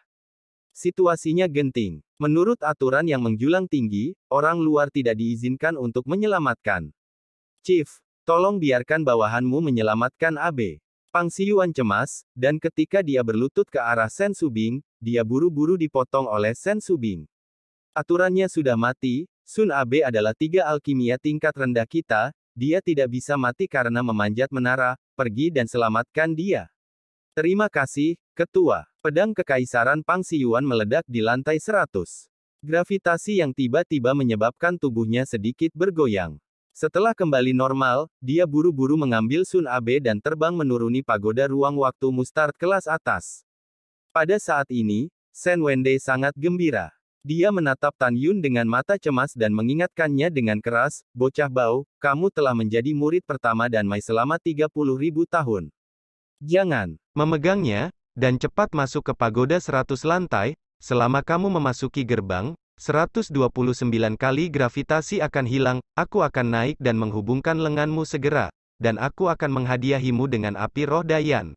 Situasinya genting. Menurut aturan yang menjulang tinggi, orang luar tidak diizinkan untuk menyelamatkan. Chief, tolong biarkan bawahanmu menyelamatkan Abe. Pang Siyuan cemas, dan ketika dia berlutut ke arah Sen Subing, dia buru-buru dipotong oleh Sen Subing. Aturannya sudah mati, Sun Abe adalah 3 alkimia tingkat rendah kita, dia tidak bisa mati karena memanjat menara, pergi dan selamatkan dia. Terima kasih, Ketua. Pedang Kekaisaran Pang Siyuan meledak di lantai 100. Gravitasi yang tiba-tiba menyebabkan tubuhnya sedikit bergoyang. Setelah kembali normal, dia buru-buru mengambil Sun Abe dan terbang menuruni pagoda ruang waktu mustard kelas atas. Pada saat ini, Sen Wende sangat gembira. Dia menatap Tan Yun dengan mata cemas dan mengingatkannya dengan keras, "Bocah bau, kamu telah menjadi murid pertama Dan Mai selama 30.000 tahun. Jangan memegangnya, dan cepat masuk ke pagoda 100 lantai, selama kamu memasuki gerbang, 129 kali gravitasi akan hilang, aku akan naik dan menghubungkan lenganmu segera, dan aku akan menghadiahimu dengan api roh Dayan."